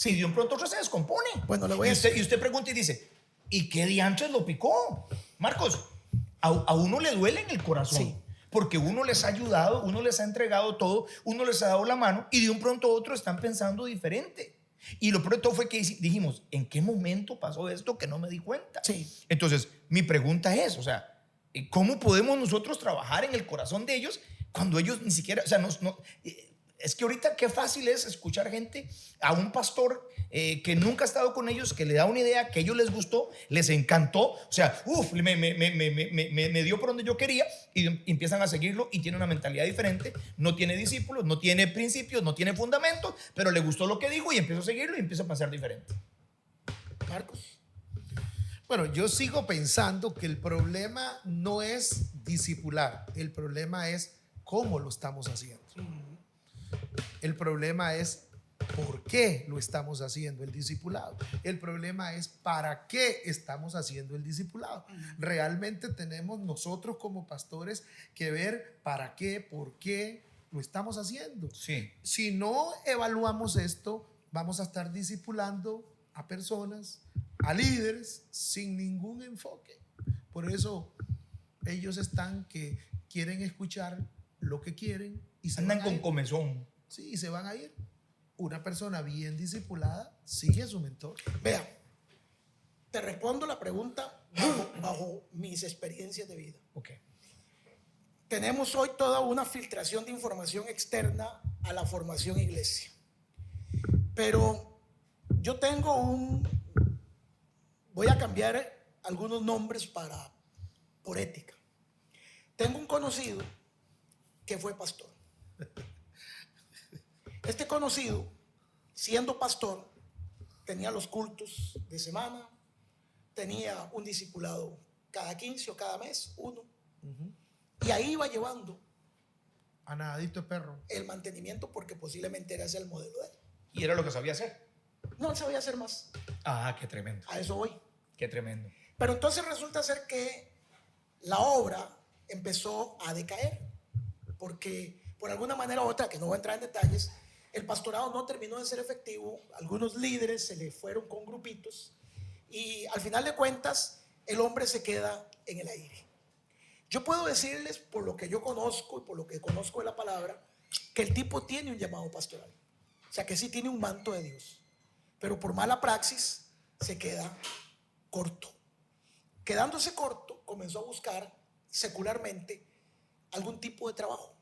Y de un pronto a otro se descompone. Bueno, le voy a decir. Y usted pregunta y dice: ¿y qué diantres lo picó? Marcos, a uno le duele en el corazón. Sí. Porque uno les ha ayudado, uno les ha entregado todo, uno les ha dado la mano y de un pronto a otro están pensando diferente. Y lo pronto fue que dijimos: ¿en qué momento pasó esto que no me di cuenta? Sí. Entonces, mi pregunta es, o sea, ¿cómo podemos nosotros trabajar en el corazón de ellos cuando ellos ni siquiera, o sea, Es que ahorita qué fácil es escuchar gente, a un pastor que nunca ha estado con ellos, que le da una idea que a ellos les gustó, les encantó, o sea, me dio por donde yo quería y empiezan a seguirlo y tiene una mentalidad diferente, no tiene discípulos, no tiene principios, no tiene fundamentos, pero le gustó lo que dijo y empezó a seguirlo y empieza a pensar diferente. Marcos. Bueno, yo sigo pensando que el problema no es discipular, el problema es cómo lo estamos haciendo. El problema es por qué lo estamos haciendo el discipulado. El problema es para qué estamos haciendo el discipulado. Realmente tenemos nosotros como pastores que ver para qué, por qué lo estamos haciendo. Sí. Si no evaluamos esto, vamos a estar discipulando a personas, a líderes, sin ningún enfoque. Por eso ellos están que quieren escuchar lo que quieren y se Andan van a con ir. comezón. Sí, y se van a ir. Una persona bien discipulada sigue a su mentor. Vea, te respondo la pregunta bajo mis experiencias de vida. Ok. Tenemos hoy toda una filtración de información externa a la formación iglesia. Pero yo tengo voy a cambiar algunos nombres por ética. Tengo un conocido que fue pastor. Este conocido, siendo pastor, tenía los cultos de semana, tenía un discipulado cada 15 o cada mes, uno. Y ahí iba llevando A nadadito de perro. el mantenimiento porque posiblemente era ese el modelo de él. Y era lo que sabía hacer. No, él sabía hacer más. Ah, qué tremendo. A eso voy. Qué tremendo. Pero entonces resulta ser que la obra empezó a decaer porque por alguna manera u otra, que no voy a entrar en detalles, el pastorado no terminó de ser efectivo, algunos líderes se le fueron con grupitos y al final de cuentas el hombre se queda en el aire. Yo puedo decirles por lo que yo conozco y por lo que conozco de la palabra que el tipo tiene un llamado pastoral, o sea que sí tiene un manto de Dios, pero por mala praxis se queda corto. Quedándose corto, comenzó a buscar secularmente algún tipo de trabajo,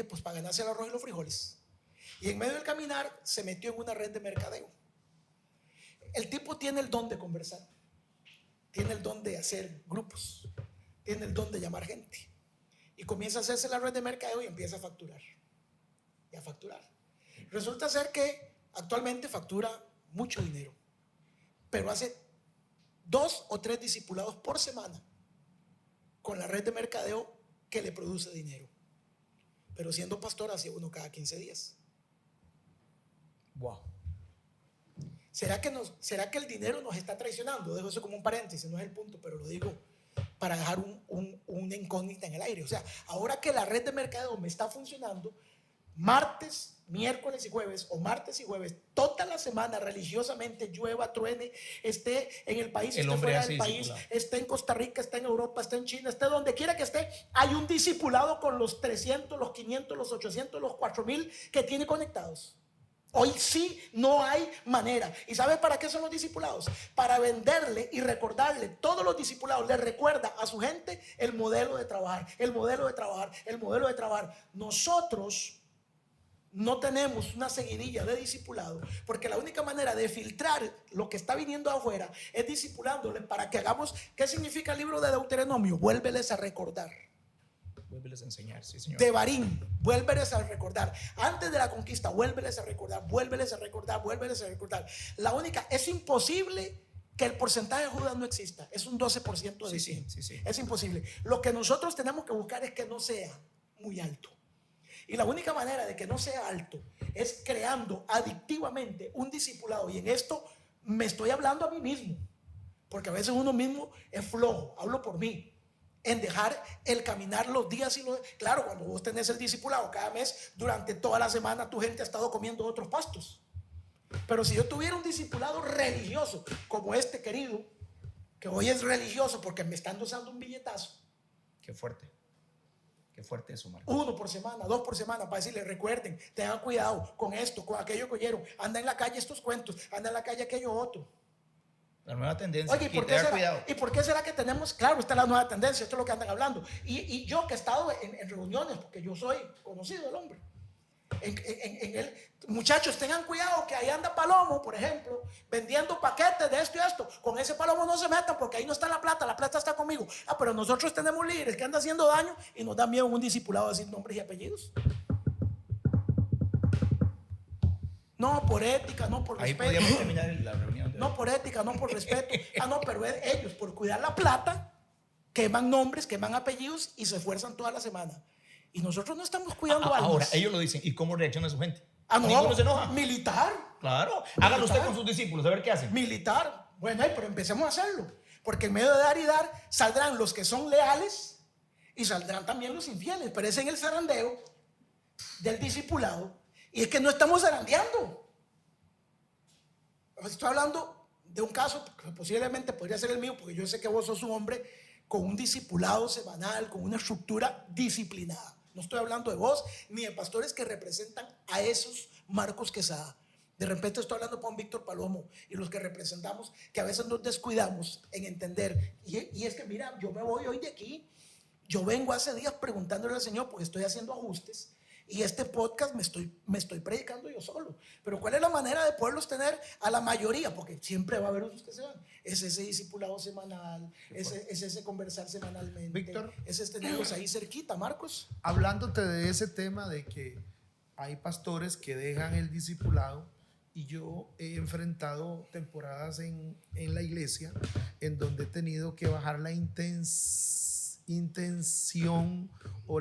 pues para ganarse el arroz y los frijoles. Y en medio del caminar se metió en una red de mercadeo. El tipo tiene el don de conversar, tiene el don de hacer grupos, tiene el don de llamar gente. Y comienza a hacerse la red de mercadeo y empieza a facturar. Y a facturar. Resulta ser que actualmente factura mucho dinero, pero hace 2 o 3 discipulados por semana con la red de mercadeo que le produce dinero. Pero siendo pastor hace uno cada 15 días. Wow. ¿Será que el dinero nos está traicionando? Dejo eso como un paréntesis, no es el punto, pero lo digo para dejar una incógnita en el aire. O sea, ahora que la red de mercadeo me está funcionando, martes, miércoles y jueves, o martes y jueves, toda la semana religiosamente, llueva, truene, esté en el país, esté fuera del país, esté en Costa Rica, esté en Europa, esté en China, esté donde quiera que esté, hay un discipulado con los 300, los 500, los 800, los 4000 que tiene conectados. Hoy sí no hay manera. ¿Y sabe para qué son los discipulados? Para venderle y recordarle. Todos los discipulados le recuerda a su gente el modelo de trabajar, el modelo de trabajar, el modelo de trabajar. Nosotros no tenemos una seguidilla de discipulado porque la única manera de filtrar lo que está viniendo afuera es discipulándole para que hagamos. ¿Qué significa el libro de Deuteronomio? Vuélveles a recordar. Vuélveles a enseñar, sí, señor. Devarim, vuélveles a recordar. Antes de la conquista, vuélveles a recordar, vuélveles a recordar, vuélveles a recordar. La única, es imposible que el porcentaje de Judas no exista. Es un 12% de 100. Sí. Es imposible. Lo que nosotros tenemos que buscar es que no sea muy alto. Y la única manera de que no sea alto es creando adictivamente un discipulado. Y en esto me estoy hablando a mí mismo, porque a veces uno mismo es flojo, hablo por mí, en dejar el caminar los días y los... Claro, cuando vos tenés el discipulado cada mes, durante toda la semana tu gente ha estado comiendo otros pastos. Pero si yo tuviera un discipulado religioso como este querido, que hoy es religioso porque me están dosando un billetazo. Qué fuerte eso, Marcos. 1 por semana, 2 por semana, para decirle, recuerden, tengan cuidado con esto, con aquello que oyeron. Anda en la calle estos cuentos, anda en la calle aquello otro. La nueva tendencia. Oye, ¿y por qué será que tenemos? Claro, esta es la nueva tendencia, esto es lo que andan hablando. Y yo que he estado en reuniones, porque yo soy conocido del hombre, Muchachos, tengan cuidado que ahí anda Palomo, por ejemplo, vendiendo paquetes de esto y esto. Con ese Palomo no se metan porque ahí no está la plata está conmigo. Pero nosotros tenemos líderes que andan haciendo daño y nos da miedo un discipulado decir nombres y apellidos. No por ética, no por Ahí respeto. podríamos terminar la reunión. No por ética, no por respeto. No, pero ellos por cuidar la plata queman nombres, queman apellidos y se esfuerzan toda la semana. Y nosotros no estamos cuidando almas. Ahora, ellos lo dicen. ¿Y cómo reacciona su gente? No, ¿Ninguno se enoja? militar. Claro. Hágalo usted con sus discípulos, a ver qué hacen. Militar. Bueno, pero empecemos a hacerlo. Porque en medio de dar y dar saldrán los que son leales y saldrán también los infieles. Pero es en el zarandeo del discipulado. Y es que no estamos zarandeando. Estoy hablando de un caso que posiblemente podría ser el mío, porque yo sé que vos sos un hombre con un discipulado semanal, con una estructura disciplinada. No estoy hablando de vos ni de pastores que representan a esos Marcos Quesada. De repente estoy hablando con Víctor Palomo y los que representamos, que a veces nos descuidamos en entender. Y es que mira, yo me voy hoy de aquí. Yo vengo hace días preguntándole al Señor porque estoy haciendo ajustes. Y este podcast me estoy predicando yo solo. Pero ¿cuál es la manera de poderlos tener a la mayoría? Porque siempre va a haber otros que se van. Es ese discipulado semanal, es ese conversar semanalmente. Víctor, es tenerlos ahí cerquita, Marcos. Hablándote de ese tema de que hay pastores que dejan el discipulado, y yo he enfrentado temporadas en la iglesia en donde he tenido que bajar la intención o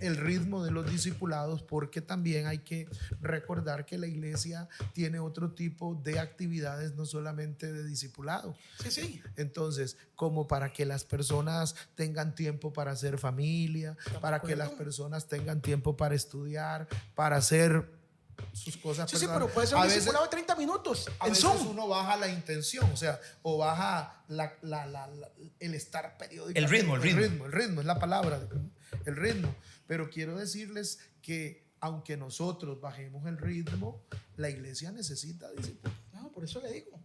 el ritmo de los discipulados, porque también hay que recordar que la iglesia tiene otro tipo de actividades, no solamente de discipulado. Sí. Entonces, como para que las personas tengan tiempo para hacer familia, para que las personas tengan tiempo para estudiar, para hacer sus cosas Sí, personales. pero puede ser un discipulado de 30 minutos A en veces Zoom. uno baja la intención, o sea, o baja el estar periódico. El ritmo. El ritmo es la palabra, el ritmo. Pero quiero decirles que aunque nosotros bajemos el ritmo, la iglesia necesita disciplina. No, por eso le digo.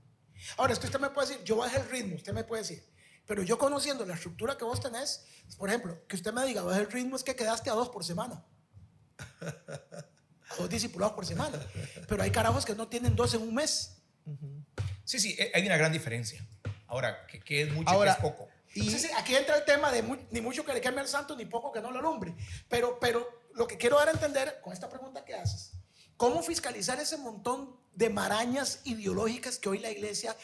Ahora, es que usted me puede decir, yo bajé el ritmo, usted me puede decir. Pero yo conociendo la estructura que vos tenés, por ejemplo, que usted me diga, bajé el ritmo, es que quedaste a 2 por semana. 2 discipulados por semana. Pero hay carajos que no tienen 2 en un mes. Sí, hay una gran diferencia. Ahora, que es mucho Ahora, y que es poco. Sí, aquí entra el tema de ni mucho que le queme al santo, ni poco que no lo alumbre. Pero lo que quiero dar a entender con esta pregunta que haces, ¿cómo fiscalizar ese montón de marañas ideológicas que hoy la iglesia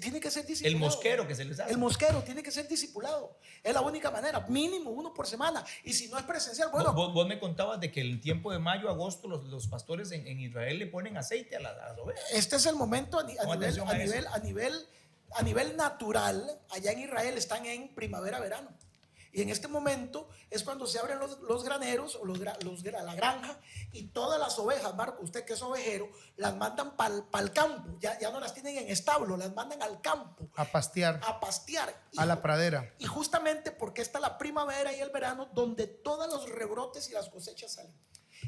tiene que ser discipulado? El mosquero que se les hace. El mosquero tiene que ser discipulado. Es la única manera, mínimo 1 por semana. Y si no es presencial, bueno. Vos me contabas de que el tiempo de mayo, agosto, los pastores en Israel le ponen aceite a las ovejas. Este es el momento a nivel natural. Allá en Israel están en primavera-verano. Y en este momento es cuando se abren los graneros o la granja, y todas las ovejas, Marco, usted que es ovejero, las mandan para el campo. Ya no las tienen en establo, las mandan al campo. A pastear. A la pradera. Y justamente porque está la primavera y el verano, donde todos los rebrotes y las cosechas salen.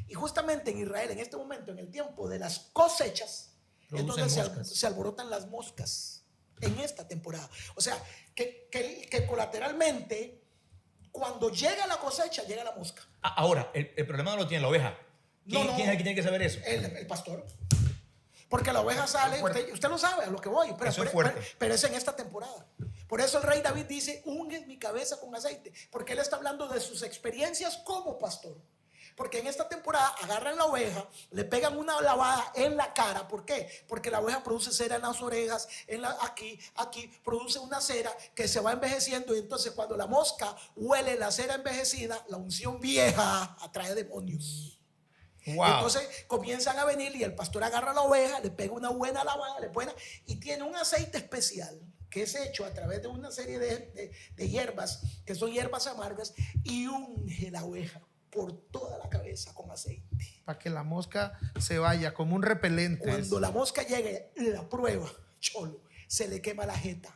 Y justamente en Israel, en este momento, en el tiempo de las cosechas, es donde se alborotan las moscas. En esta temporada. O sea, que colateralmente, cuando llega la cosecha, llega la mosca. Ahora, el problema no lo tiene la oveja. ¿Quién es el que tiene que saber eso? El pastor. Porque la oveja sale, usted lo sabe a lo que voy, pero es en esta temporada. Por eso el rey David dice, unge mi cabeza con aceite, porque él está hablando de sus experiencias como pastor. Porque en esta temporada agarran la oveja, le pegan una lavada en la cara. ¿Por qué? Porque la oveja produce cera en las orejas, aquí produce una cera que se va envejeciendo. Y entonces cuando la mosca huele la cera envejecida, la unción vieja atrae demonios. Wow. Entonces comienzan a venir y el pastor agarra la oveja, le pega una buena lavada, y tiene un aceite especial que es hecho a través de una serie de hierbas, que son hierbas amargas, y unge la oveja por toda la cabeza con aceite. Para que la mosca se vaya como un repelente. Cuando la mosca llegue, la prueba, cholo, se le quema la jeta.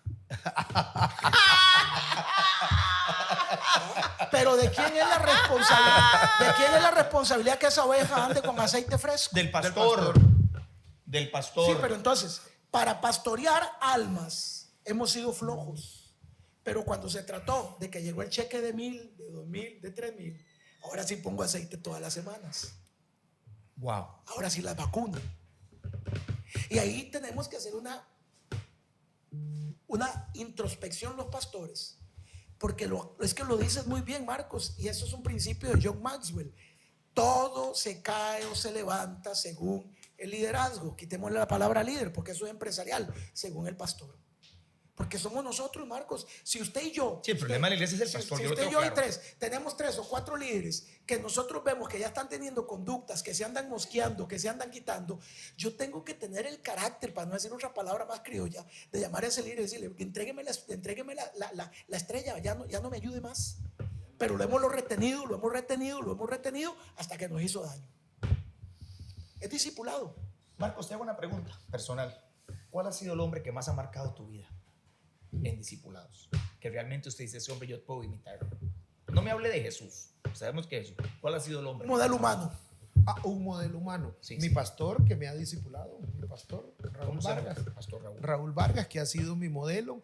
Pero ¿de quién es la responsabilidad? ¿De quién es la responsabilidad que esa oveja ande con aceite fresco? Del pastor. Sí, pero entonces, para pastorear almas hemos sido flojos. Pero cuando se trató de que llegó el cheque de 1,000, de 2,000, de 3,000, Ahora sí pongo aceite todas las semanas. Wow. Ahora sí las vacuno. Y ahí tenemos que hacer una introspección los pastores. Porque es que lo dices muy bien, Marcos, y eso es un principio de John Maxwell. Todo se cae o se levanta según el liderazgo. Quitémosle la palabra líder porque eso es empresarial, según el pastor. Porque somos nosotros, Marcos. Si usted y yo, Sí, el problema de la iglesia es el pastor. si yo lo usted y tengo yo claro. tenemos 3 o 4 líderes que nosotros vemos que ya están teniendo conductas, que se andan mosqueando, que se andan quitando, yo tengo que tener el carácter, para no decir otra palabra más criolla, de llamar a ese líder y decirle: entrégueme la estrella, ya no me ayude más. Pero lo hemos retenido hasta que nos hizo daño. Es discipulado. Marcos, te hago una pregunta personal. ¿Cuál ha sido el hombre que más ha marcado tu vida en discipulados? Que realmente usted dice: ese hombre yo puedo imitarlo. No me hable de Jesús. Sabemos que es eso. ¿Cuál ha sido el hombre? Un modelo humano. Un modelo humano. Sí, Mi sí. pastor que me ha discipulado, mi pastor Raúl ¿Cómo se llama? Vargas. Pastor Raúl. Raúl Vargas, que ha sido mi modelo,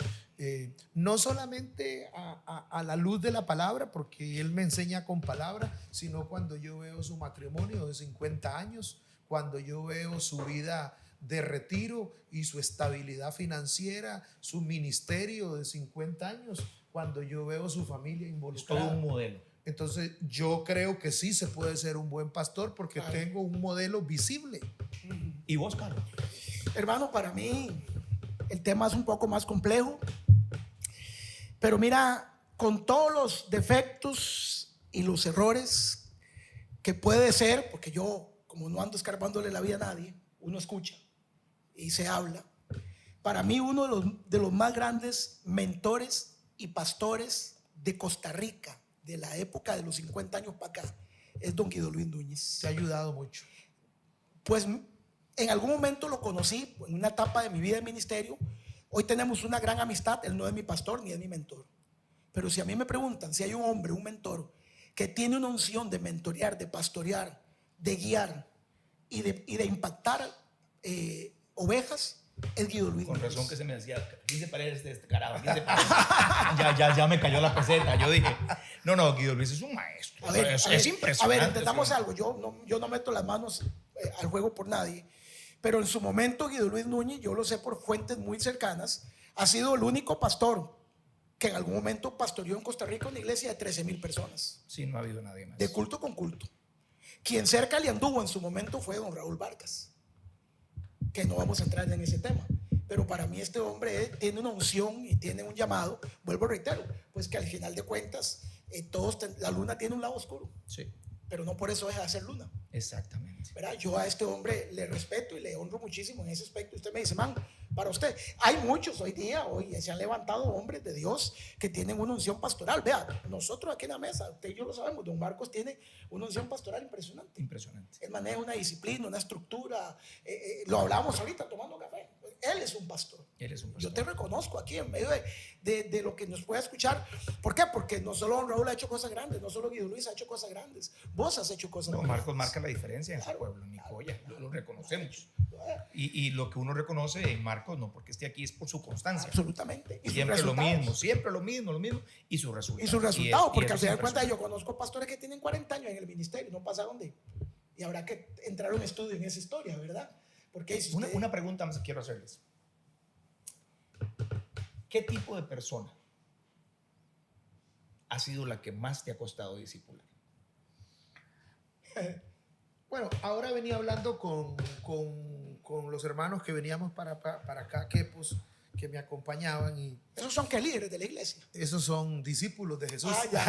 no solamente a la luz de la palabra, porque él me enseña con palabra, sino cuando yo veo su matrimonio de 50 años, cuando yo veo su vida de retiro y su estabilidad financiera, su ministerio de 50 años, cuando yo veo su familia Es involucrada. todo un modelo. Entonces yo creo que sí se puede ser un buen pastor porque tengo un modelo visible. ¿Y vos, Carlos? Hermano, para mí el tema es un poco más complejo. Pero mira, con todos los defectos y los errores que puede ser, porque yo, como no ando escarbándole la vida a nadie, uno escucha y se habla. Para mí, uno de los más grandes mentores y pastores de Costa Rica, de la época de los 50 años para acá, es don Guido Luis Núñez. Te ha ayudado mucho. Pues en algún momento lo conocí en una etapa de mi vida de ministerio. Hoy tenemos una gran amistad. Él no es mi pastor ni es mi mentor. Pero si a mí me preguntan si hay un hombre, un mentor, que tiene una unción de mentorear, de pastorear, de guiar y de impactar ovejas, es Guido Luis Con Núñez. razón que se me decía: ¿quién se parece este carajo? ¿Quién se parece? ya me cayó la peseta. Yo dije: no, Guido Luis es un maestro. Es impresionante. A ver, entendamos algo. Yo no meto las manos al juego por nadie. Pero en su momento Guido Luis Núñez, yo lo sé por fuentes muy cercanas, ha sido el único pastor que en algún momento pastoreó en Costa Rica una iglesia de 13,000 personas. Sí, no ha habido nadie más. De culto con culto. Quien cerca le anduvo en su momento fue don Raúl Vargas, que no vamos a entrar en ese tema. Pero para mí este hombre tiene una unción y tiene un llamado, vuelvo a reitero, pues que al final de cuentas la luna tiene un lado oscuro, Sí, pero no por eso deja de ser luna. exactamente. ¿Verdad? Yo a este hombre le respeto y le honro muchísimo en ese aspecto. Usted me dice: man, para usted, hay muchos hoy se han levantado hombres de Dios que tienen una unción pastoral. Vea, nosotros aquí en la mesa, usted y yo lo sabemos, don Marcos tiene una unción pastoral impresionante. Impresionante. Él maneja una disciplina, una estructura. Lo hablamos ahorita tomando café. Él es un pastor. Él es un Yo pastor. te reconozco aquí en medio de lo que nos pueda escuchar. ¿Por qué? Porque no solo don Raúl ha hecho cosas grandes, no solo Guido Luis ha hecho cosas grandes. Vos has hecho cosas No, grandes. Marcos marca la diferencia en su pueblo, Nicoya. Lo reconocemos. Y lo que uno reconoce en Marcos, no porque esté aquí, es por su constancia. Absolutamente. Y Siempre sus lo resultados. mismo, siempre lo mismo. Y su resultado. Y sus resultados, porque al eso final es de cuentas yo impresionante. conozco pastores que tienen 40 años en el ministerio, no pasaron de. Y habrá que entrar a un estudio en esa historia, ¿verdad? Porque si usted, Una pregunta más que quiero hacerles. ¿Qué tipo de persona ha sido la que más te ha costado discipular? Bueno, ahora venía hablando con los hermanos que veníamos para acá, que me acompañaban, y esos son que líderes de la iglesia. esos son discípulos de Jesús. Ah, ya.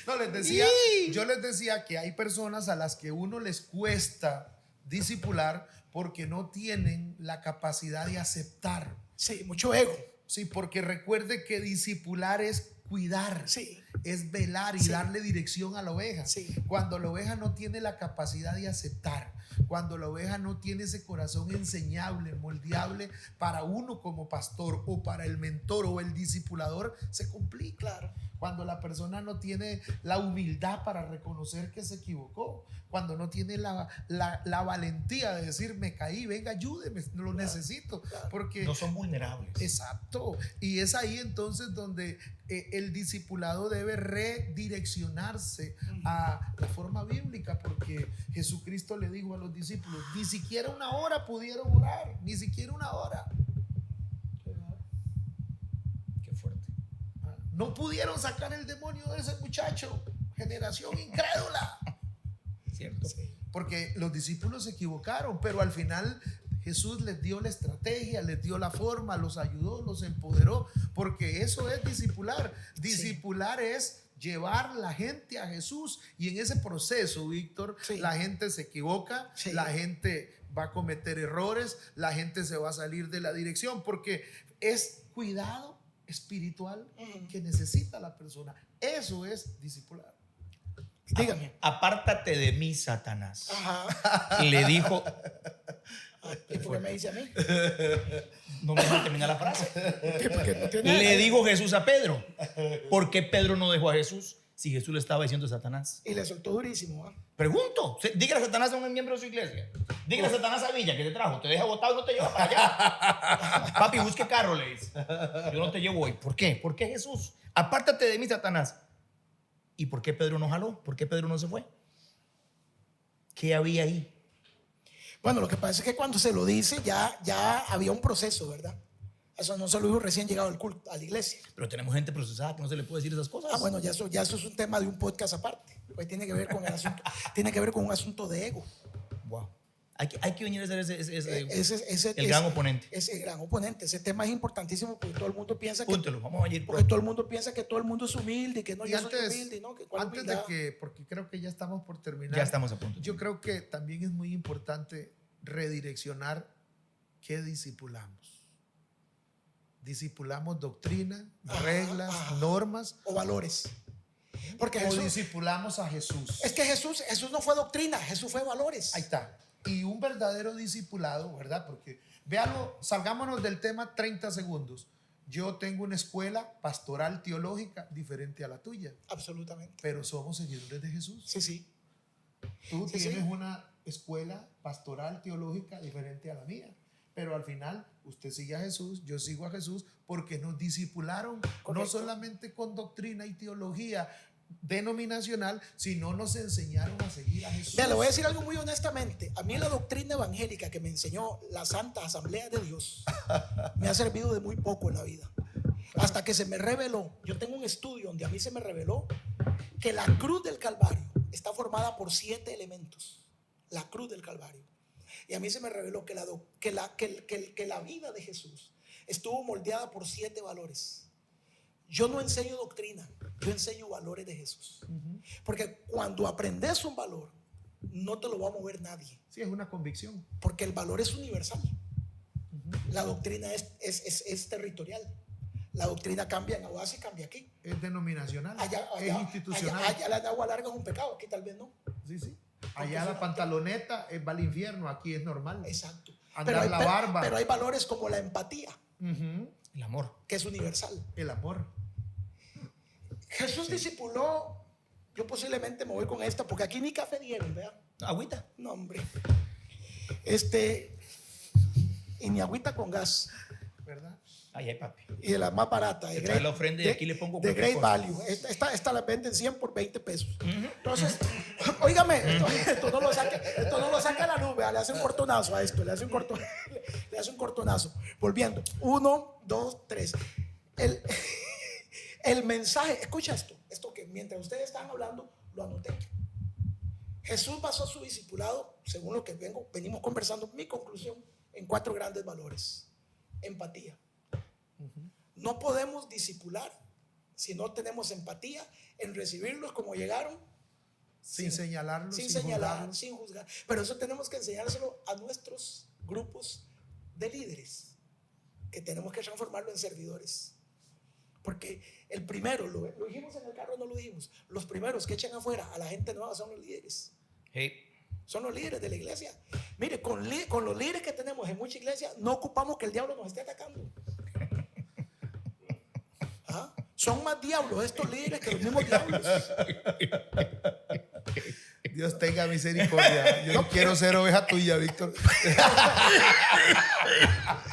No, yo les decía que hay personas a las que uno les cuesta discipular porque no tienen la capacidad de aceptar. Sí, mucho ego. Sí, porque recuerde que discipular es cuidar, Sí. es velar y Sí. darle dirección a la oveja. Sí. Cuando la oveja no tiene la capacidad de aceptar, cuando la oveja no tiene ese corazón enseñable, moldeable para uno como pastor o para el mentor o el discipulador, se complica. Claro. Cuando la persona no tiene la humildad para reconocer que se equivocó, cuando no tiene la valentía de decir, me caí, venga, ayúdeme, lo necesito. Claro. Porque No son vulnerables. exacto. Y es ahí entonces donde el discipulado debe redireccionarse a la forma bíblica, porque Jesucristo le dijo a los discípulos, ni siquiera una hora pudieron orar, ni siquiera una hora. Qué fuerte. No pudieron sacar el demonio de ese muchacho, generación incrédula. ¿Cierto? Porque los discípulos se equivocaron, pero al final Jesús les dio la estrategia, les dio la forma, los ayudó, los empoderó, porque eso es discipular. Discipular es llevar la gente a Jesús, y en ese proceso, Víctor, Sí. la gente se equivoca, Sí. la gente va a cometer errores, la gente se va a salir de la dirección, porque es cuidado espiritual que necesita la persona. Eso es discipular. Dígame. Apártate de mí, Satanás. Ajá. Le dijo. ¿Y por qué me dice a mí? No me deja terminar la frase. ¿Qué? Porque no tiene Le dijo Jesús a Pedro. ¿Por qué Pedro no dejó a Jesús si Jesús le estaba diciendo a Satanás? Y le soltó durísimo. ¿Ah? Pregunto. Dígale a Satanás a un miembro de su iglesia. Dígale a Satanás a Villa que te trajo. Te deja botado y no te lleva para allá. Papi, busque carro, le dice. Yo no te llevo hoy. ¿Por qué? ¿Por qué Jesús? Apártate de mí, Satanás. ¿Y por qué Pedro no jaló? ¿Por qué Pedro no se fue? ¿Qué había ahí? Bueno, lo que pasa es que cuando se lo dice ya había un proceso, ¿verdad? Eso no se lo dijo recién llegado al culto, a la iglesia. Pero tenemos gente procesada que no se le puede decir esas cosas. Ah, bueno, ya eso es un tema de un podcast aparte. Pues tiene que ver con el asunto, tiene que ver con un asunto de ego. Wow. Hay que venir a ser ese el Es- gran oponente. Ese gran oponente. Ese tema es importantísimo porque todo el mundo piensa que, Púntelo, vamos a ir. porque todo el mundo piensa que todo el mundo es humilde y que no, Y yo soy antes, humilde, ¿no? Que cuál antes de humildad. que, porque creo que ya estamos por terminar. Ya estamos a punto. Yo creo que también es muy importante redireccionar qué discipulamos. Discipulamos doctrina, reglas, normas, O valores. Porque o Jesús, discipulamos a Jesús. es que Jesús no fue doctrina, Jesús fue valores. Ahí está. Y un verdadero discipulado, ¿verdad? Porque, véalo, salgámonos del tema 30 segundos. Yo tengo una escuela pastoral teológica diferente a la tuya, Absolutamente. pero somos seguidores de Jesús. Sí, sí. Tú Sí, tienes sí. una escuela pastoral teológica diferente a la mía, pero al final usted sigue a Jesús, yo sigo a Jesús, porque nos discipularon no Correcto. solamente con doctrina y teología denominacional, sino nos enseñaron a seguir a Jesús. Vea, le voy a decir algo muy honestamente. A mí la doctrina evangélica que me enseñó la Santa Asamblea de Dios me ha servido de muy poco en la vida. Hasta que se me reveló, yo tengo un estudio donde a mí se me reveló que la cruz del Calvario está formada por 7 elementos. La cruz del Calvario. Y a mí se me reveló que la vida de Jesús estuvo moldeada por 7 valores. Yo no enseño doctrina, yo enseño valores de Jesús. Porque cuando aprendes un valor, no te lo va a mover nadie. Sí, es una convicción. Porque el valor es universal. La doctrina es territorial. La doctrina cambia en Aguas y cambia aquí. Es denominacional, Allá, es institucional. allá la de agua larga es un pecado, aquí tal vez no. Sí, sí. Allá la pantaloneta va al infierno, aquí es normal. Exacto. Andar la barba. Pero hay valores como la empatía, Ujú. El amor. que es universal. El amor. Jesús discipuló, yo posiblemente me voy con esta, porque aquí ni café dieron, ¿verdad? Agüita. No, hombre. Y ni agüita con gas. ¿Verdad? Ay, ay, papi. Y de la más barata. Te trae la ofrenda y aquí le pongo de cualquier Great cosa. Value. Esta la venden 100 por 20 pesos. Entonces, óigame, esto no lo saca a la nube. Le hace un cortonazo a esto. Le hace un cortonazo. Volviendo. 1, 2, 3. El mensaje, escucha esto que mientras ustedes están hablando, lo anoté. Jesús basó su discipulado, según lo que venimos conversando, mi conclusión, en 4 grandes valores. Empatía. No podemos discipular si no tenemos empatía en recibirlos como llegaron, Sin señalarlo, sin juzgarlo. señalar, sin juzgar. Pero eso tenemos que enseñárselo a nuestros grupos de líderes, que tenemos que transformarlo en servidores. Porque el primero, lo dijimos en el carro, no lo dijimos, los primeros que echan afuera a la gente nueva son los líderes. Hey. Son los líderes de la iglesia. Mire, con los líderes que tenemos en mucha iglesia, no ocupamos que el diablo nos esté atacando. ¿Ah? Son más diablos estos líderes que los mismos diablos. Dios tenga misericordia. Yo no quiero ser oveja tuya, Víctor.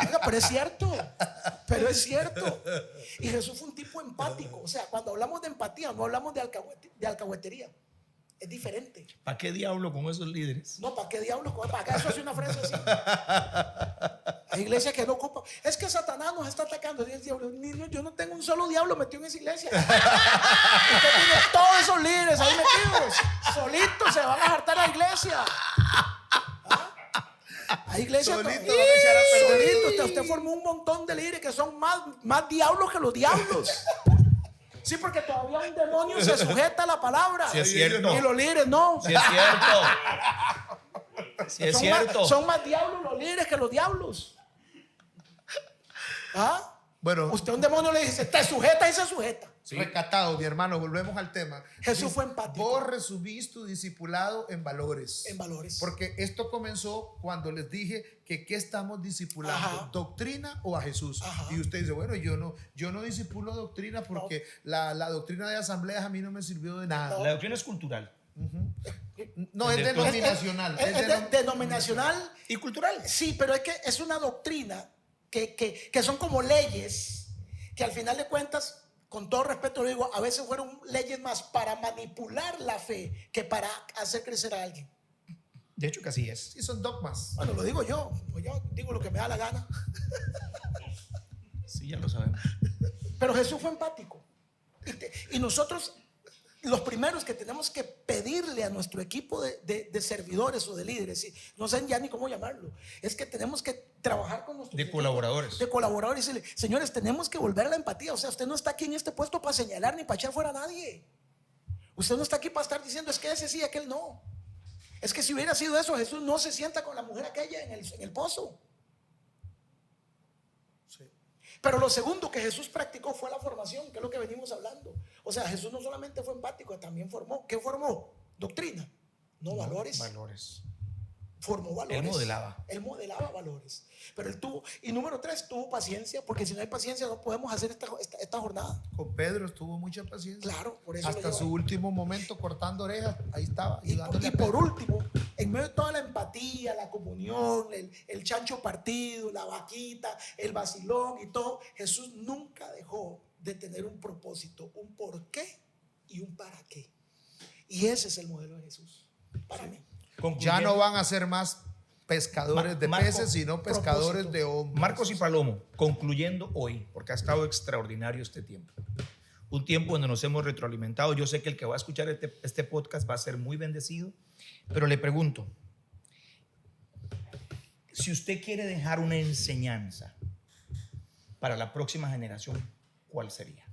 Oiga, pero es cierto. Pero es cierto. Y Jesús fue un tipo empático. O sea, cuando hablamos de empatía, no hablamos de alcahuetería. Es diferente. ¿Para qué diablo con esos líderes? No, ¿para qué diablos? ¿Para qué eso hace una frase así? Hay iglesias que no ocupan. Es que Satanás nos está atacando. Dice el diablo, yo no tengo un solo diablo metido en esa iglesia. Usted tiene todos esos líderes ahí metidos. Solitos se van a hartar a la iglesia. ¿Ah? Hay iglesias Solito que van a echar a perder. solito. Usted formó un montón de líderes que son más diablos que los diablos. Sí, porque todavía un demonio se sujeta a la palabra. Sí, es cierto. Y los líderes no. Sí, es cierto. Sí, es cierto. Son más diablos los líderes que los diablos. ¿Ah? Bueno, Usted a un demonio le dice, te sujeta y se sujeta. Sí. recatado, mi hermano, volvemos al tema. Jesús fue empático. Vos resumís tu discipulado en valores. En valores. Porque esto comenzó cuando les dije que ¿qué estamos discipulando? Ajá. ¿Doctrina o a Jesús? Ajá. Y usted dice, bueno, yo no discipulo doctrina porque la doctrina de asambleas a mí no me sirvió de nada. La doctrina es cultural. No, es Es denominacional. Es denominacional. Y cultural. Sí, pero es que es una doctrina que son como leyes que al final de cuentas, con todo respeto lo digo, a veces fueron leyes más para manipular la fe que para hacer crecer a alguien. De hecho, que así es. Sí, son dogmas. Bueno, lo digo yo digo lo que me da la gana. Sí, ya lo sabemos. Pero Jesús fue empático. Y nosotros, los primeros que tenemos que pedirle a nuestro equipo de servidores o de líderes, no sé ya ni cómo llamarlo, es que tenemos que trabajar con nuestros De colaboradores. De colaboradores y decirle, señores, tenemos que volver a la empatía. O sea, usted no está aquí en este puesto para señalar ni para echar fuera a nadie. Usted no está aquí para estar diciendo, es que ese sí, aquel no. Es que si hubiera sido eso, Jesús no se sienta con la mujer aquella en el pozo. Sí. Pero lo segundo que Jesús practicó fue la formación, que es lo que venimos hablando. O sea, Jesús no solamente fue empático, también formó. ¿Qué formó? Doctrina, no valores. Valores. Formó valores. Él modelaba. Él modelaba valores. Pero él tuvo, y número 3, tuvo paciencia, porque si no hay paciencia no podemos hacer esta jornada. Con Pedro tuvo mucha paciencia. Claro, por eso Hasta lo su lleva. último momento cortando orejas, ahí estaba. Y ayudándole a por Pedro. último, en medio de toda la empatía, la comunión, el chancho partido, la vaquita, el vacilón y todo, Jesús nunca dejó de tener un propósito, un por qué y un para qué. Y ese es el modelo de Jesús, para mí. Ya no van a ser más pescadores de Marco, peces, sino pescadores propósito. de hombres. Marcos y Palomo, concluyendo hoy, porque ha estado extraordinario este tiempo. Un tiempo donde nos hemos retroalimentado. Yo sé que el que va a escuchar este podcast va a ser muy bendecido, pero le pregunto, si usted quiere dejar una enseñanza para la próxima generación, ¿cuál sería?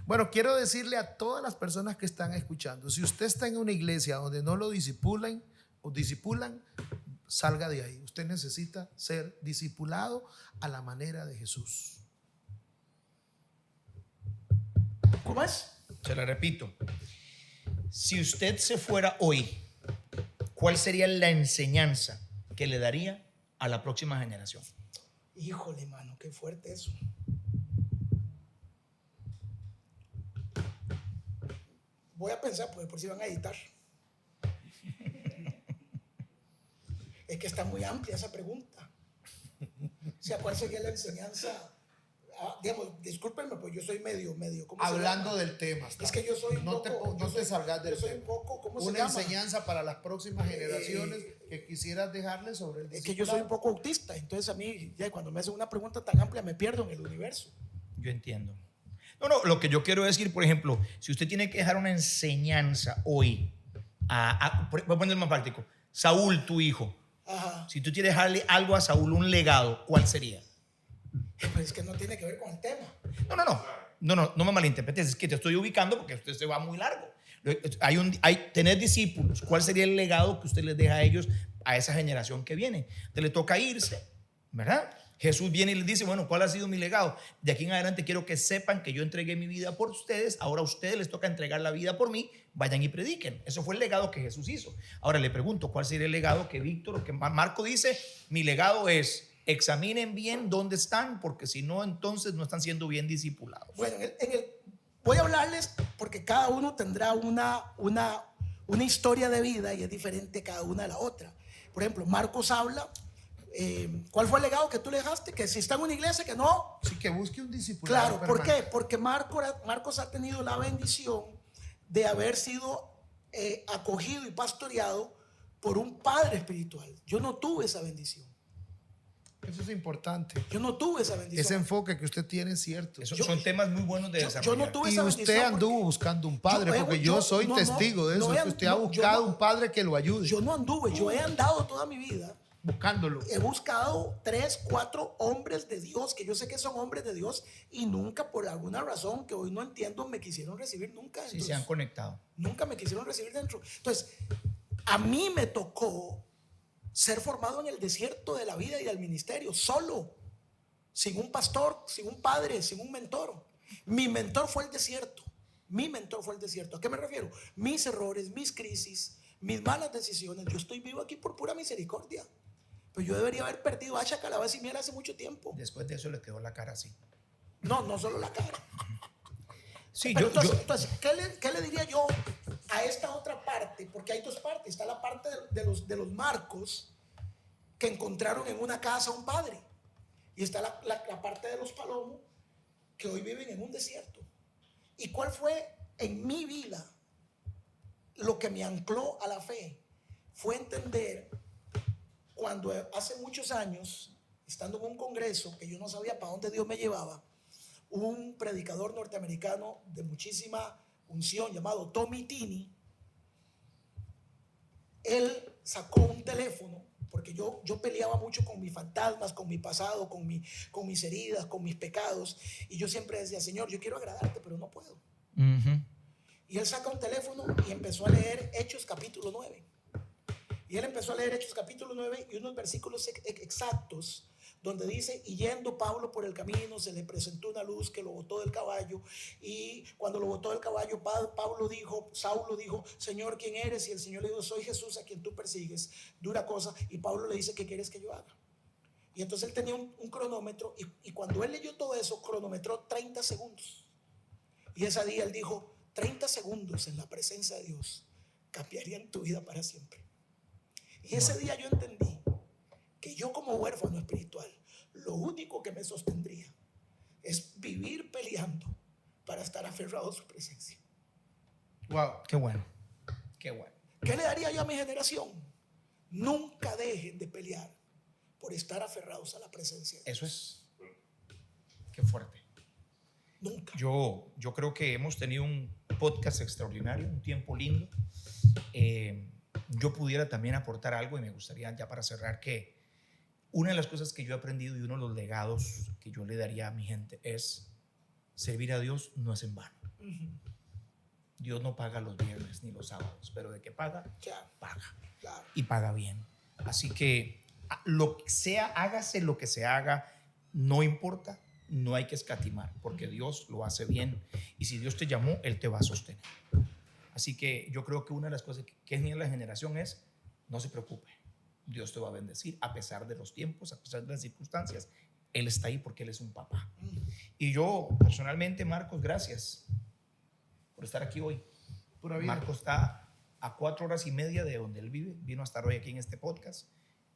Bueno, quiero decirle a todas las personas que están escuchando, si usted está en una iglesia donde no lo disipulan, salga de ahí. Usted necesita ser discipulado a la manera de Jesús. ¿Cómo es? Se la repito. Si usted se fuera hoy, ¿cuál sería la enseñanza que le daría a la próxima generación? Híjole, mano, qué fuerte eso. Voy a pensar, porque por si van a editar. Es que está muy amplia esa pregunta. O sea, ¿cuál sería la enseñanza? Digamos, discúlpenme, pues yo soy medio. ¿Cómo se Hablando llama? del tema. Es que yo soy un no poco. te salgas del Yo soy tema. un poco, ¿cómo se Una llama? enseñanza para las próximas generaciones que quisieras dejarles sobre el Es que yo soy un discipulado. poco autista, entonces a mí, ya cuando me hacen una pregunta tan amplia, me pierdo en el universo. Yo entiendo. No, lo que yo quiero decir, por ejemplo, si usted tiene que dejar una enseñanza hoy, voy a poner más práctico, Saúl, tu hijo, Ajá. si tú quieres dejarle algo a Saúl, un legado, ¿cuál sería? Pues es que no tiene que ver con el tema. No me malinterpretes, es que te estoy ubicando porque usted se va muy largo. Tener discípulos, ¿cuál sería el legado que usted les deja a ellos, a esa generación que viene? Te le toca irse, ¿verdad? Jesús viene y les dice, bueno, ¿cuál ha sido mi legado? De aquí en adelante quiero que sepan que yo entregué mi vida por ustedes, ahora a ustedes les toca entregar la vida por mí, vayan y prediquen. Eso fue el legado que Jesús hizo. Ahora le pregunto, ¿cuál sería el legado que Víctor o que Marco dice? Mi legado es, examinen bien dónde están, porque si no, entonces no están siendo bien discipulados. Bueno, voy a hablarles porque cada uno tendrá una historia de vida y es diferente cada una de la otra. Por ejemplo, Marcos habla, ¿cuál fue el legado que tú le dejaste? Que si está en una iglesia, que no. Sí, que busque un discipulado. Claro, ¿por qué? Porque Marcos ha tenido la bendición de haber sido acogido y pastoreado por un padre espiritual. Yo no tuve esa bendición. Eso es importante. Yo no tuve esa bendición. Ese enfoque que usted tiene es cierto. Esos son temas muy buenos de desarrollar. Yo no tuve Y esa usted bendición anduvo buscando un padre, porque yo soy testigo de eso, que usted ha buscado un padre que lo ayude. Yo no anduve, yo he andado toda mi vida Buscándolo. he buscado 3, 4 hombres de Dios, que yo sé que son hombres de Dios, y nunca, por alguna razón que hoy no entiendo, me quisieron recibir nunca. Sí, se han conectado. Nunca me quisieron recibir dentro. Entonces, a mí me tocó ser formado en el desierto de la vida y del ministerio, solo, sin un pastor, sin un padre, sin un mentor. Mi mentor fue el desierto. Mi mentor fue el desierto. ¿A qué me refiero? Mis errores, mis crisis, mis malas decisiones. Yo estoy vivo aquí por pura misericordia. Pues yo debería haber perdido hacha, calabaza y miel hace mucho tiempo. Después de eso le quedó la cara así. No solo la cara. Sí, Pero entonces, ¿qué le diría yo a esta otra parte? Porque hay dos partes. Está la parte de los Marcos que encontraron en una casa un padre. Y está la parte de los Palomos que hoy viven en un desierto. ¿Y cuál fue en mi vida lo que me ancló a la fe? Fue entender cuando hace muchos años, estando en un congreso que yo no sabía para dónde Dios me llevaba, un predicador norteamericano de muchísima unción llamado Tommy Tini, él sacó un teléfono, porque yo peleaba mucho con mis fantasmas, con mi pasado, con mis heridas, con mis pecados, y yo siempre decía, Señor, yo quiero agradarte, pero no puedo. Y él saca un teléfono y empezó a leer Hechos capítulo 9. Y él empezó a leer Hechos capítulo 9 y unos versículos exactos donde dice, y yendo Pablo por el camino se le presentó una luz que lo botó del caballo, y cuando lo botó del caballo Saulo dijo, Señor, ¿quién eres? Y el Señor le dijo, soy Jesús a quien tú persigues. Dura cosa. Y Pablo le dice, ¿qué quieres que yo haga? Y entonces él tenía un cronómetro, y cuando él leyó todo eso, cronometró 30 segundos. Y ese día él dijo, 30 segundos en la presencia de Dios cambiarían tu vida para siempre. Y ese día yo entendí que yo como huérfano espiritual, lo único que me sostendría es vivir peleando para estar aferrado a su presencia. Wow. Qué bueno. Qué bueno. ¿Qué le daría yo a mi generación? Nunca dejen de pelear por estar aferrados a la presencia de Dios. Eso es. Qué fuerte. Nunca. Yo creo que hemos tenido un podcast extraordinario, un tiempo lindo. Yo pudiera también aportar algo y me gustaría ya para cerrar que una de las cosas que yo he aprendido y uno de los legados que yo le daría a mi gente es servir a Dios no es en vano. Dios no paga los viernes ni los sábados, pero de que paga, Claro. paga. Claro. Y paga bien. Así que lo que sea, hágase lo que se haga, no importa, no hay que escatimar, porque Dios lo hace bien. Y si Dios te llamó, Él te va a sostener. Así que yo creo que una de las cosas que es en la generación es, no se preocupe, Dios te va a bendecir a pesar de los tiempos, a pesar de las circunstancias. Él está ahí porque Él es un papá. Y yo personalmente, Marcos, gracias por estar aquí hoy. Marcos está a 4 horas y media de donde él vive, vino a estar hoy aquí en este podcast.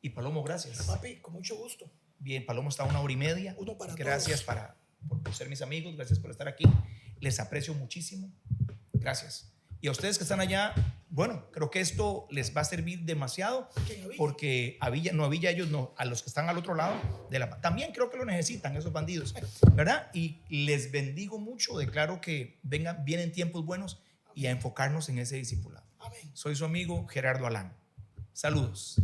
Y Palomo, gracias. Papi, con mucho gusto. Bien, Palomo está a 1 hora y media. Uno para gracias todos. por ser mis amigos, gracias por estar aquí. Les aprecio muchísimo. Gracias. Y a ustedes que están allá, bueno, creo que esto les va a servir demasiado porque a Villa ellos no, a los que están al otro lado de también creo que lo necesitan esos bandidos, ¿verdad? Y les bendigo mucho, declaro que vienen tiempos buenos y a enfocarnos en ese discipulado. Amén. Soy su amigo Gerardo Alán. Saludos.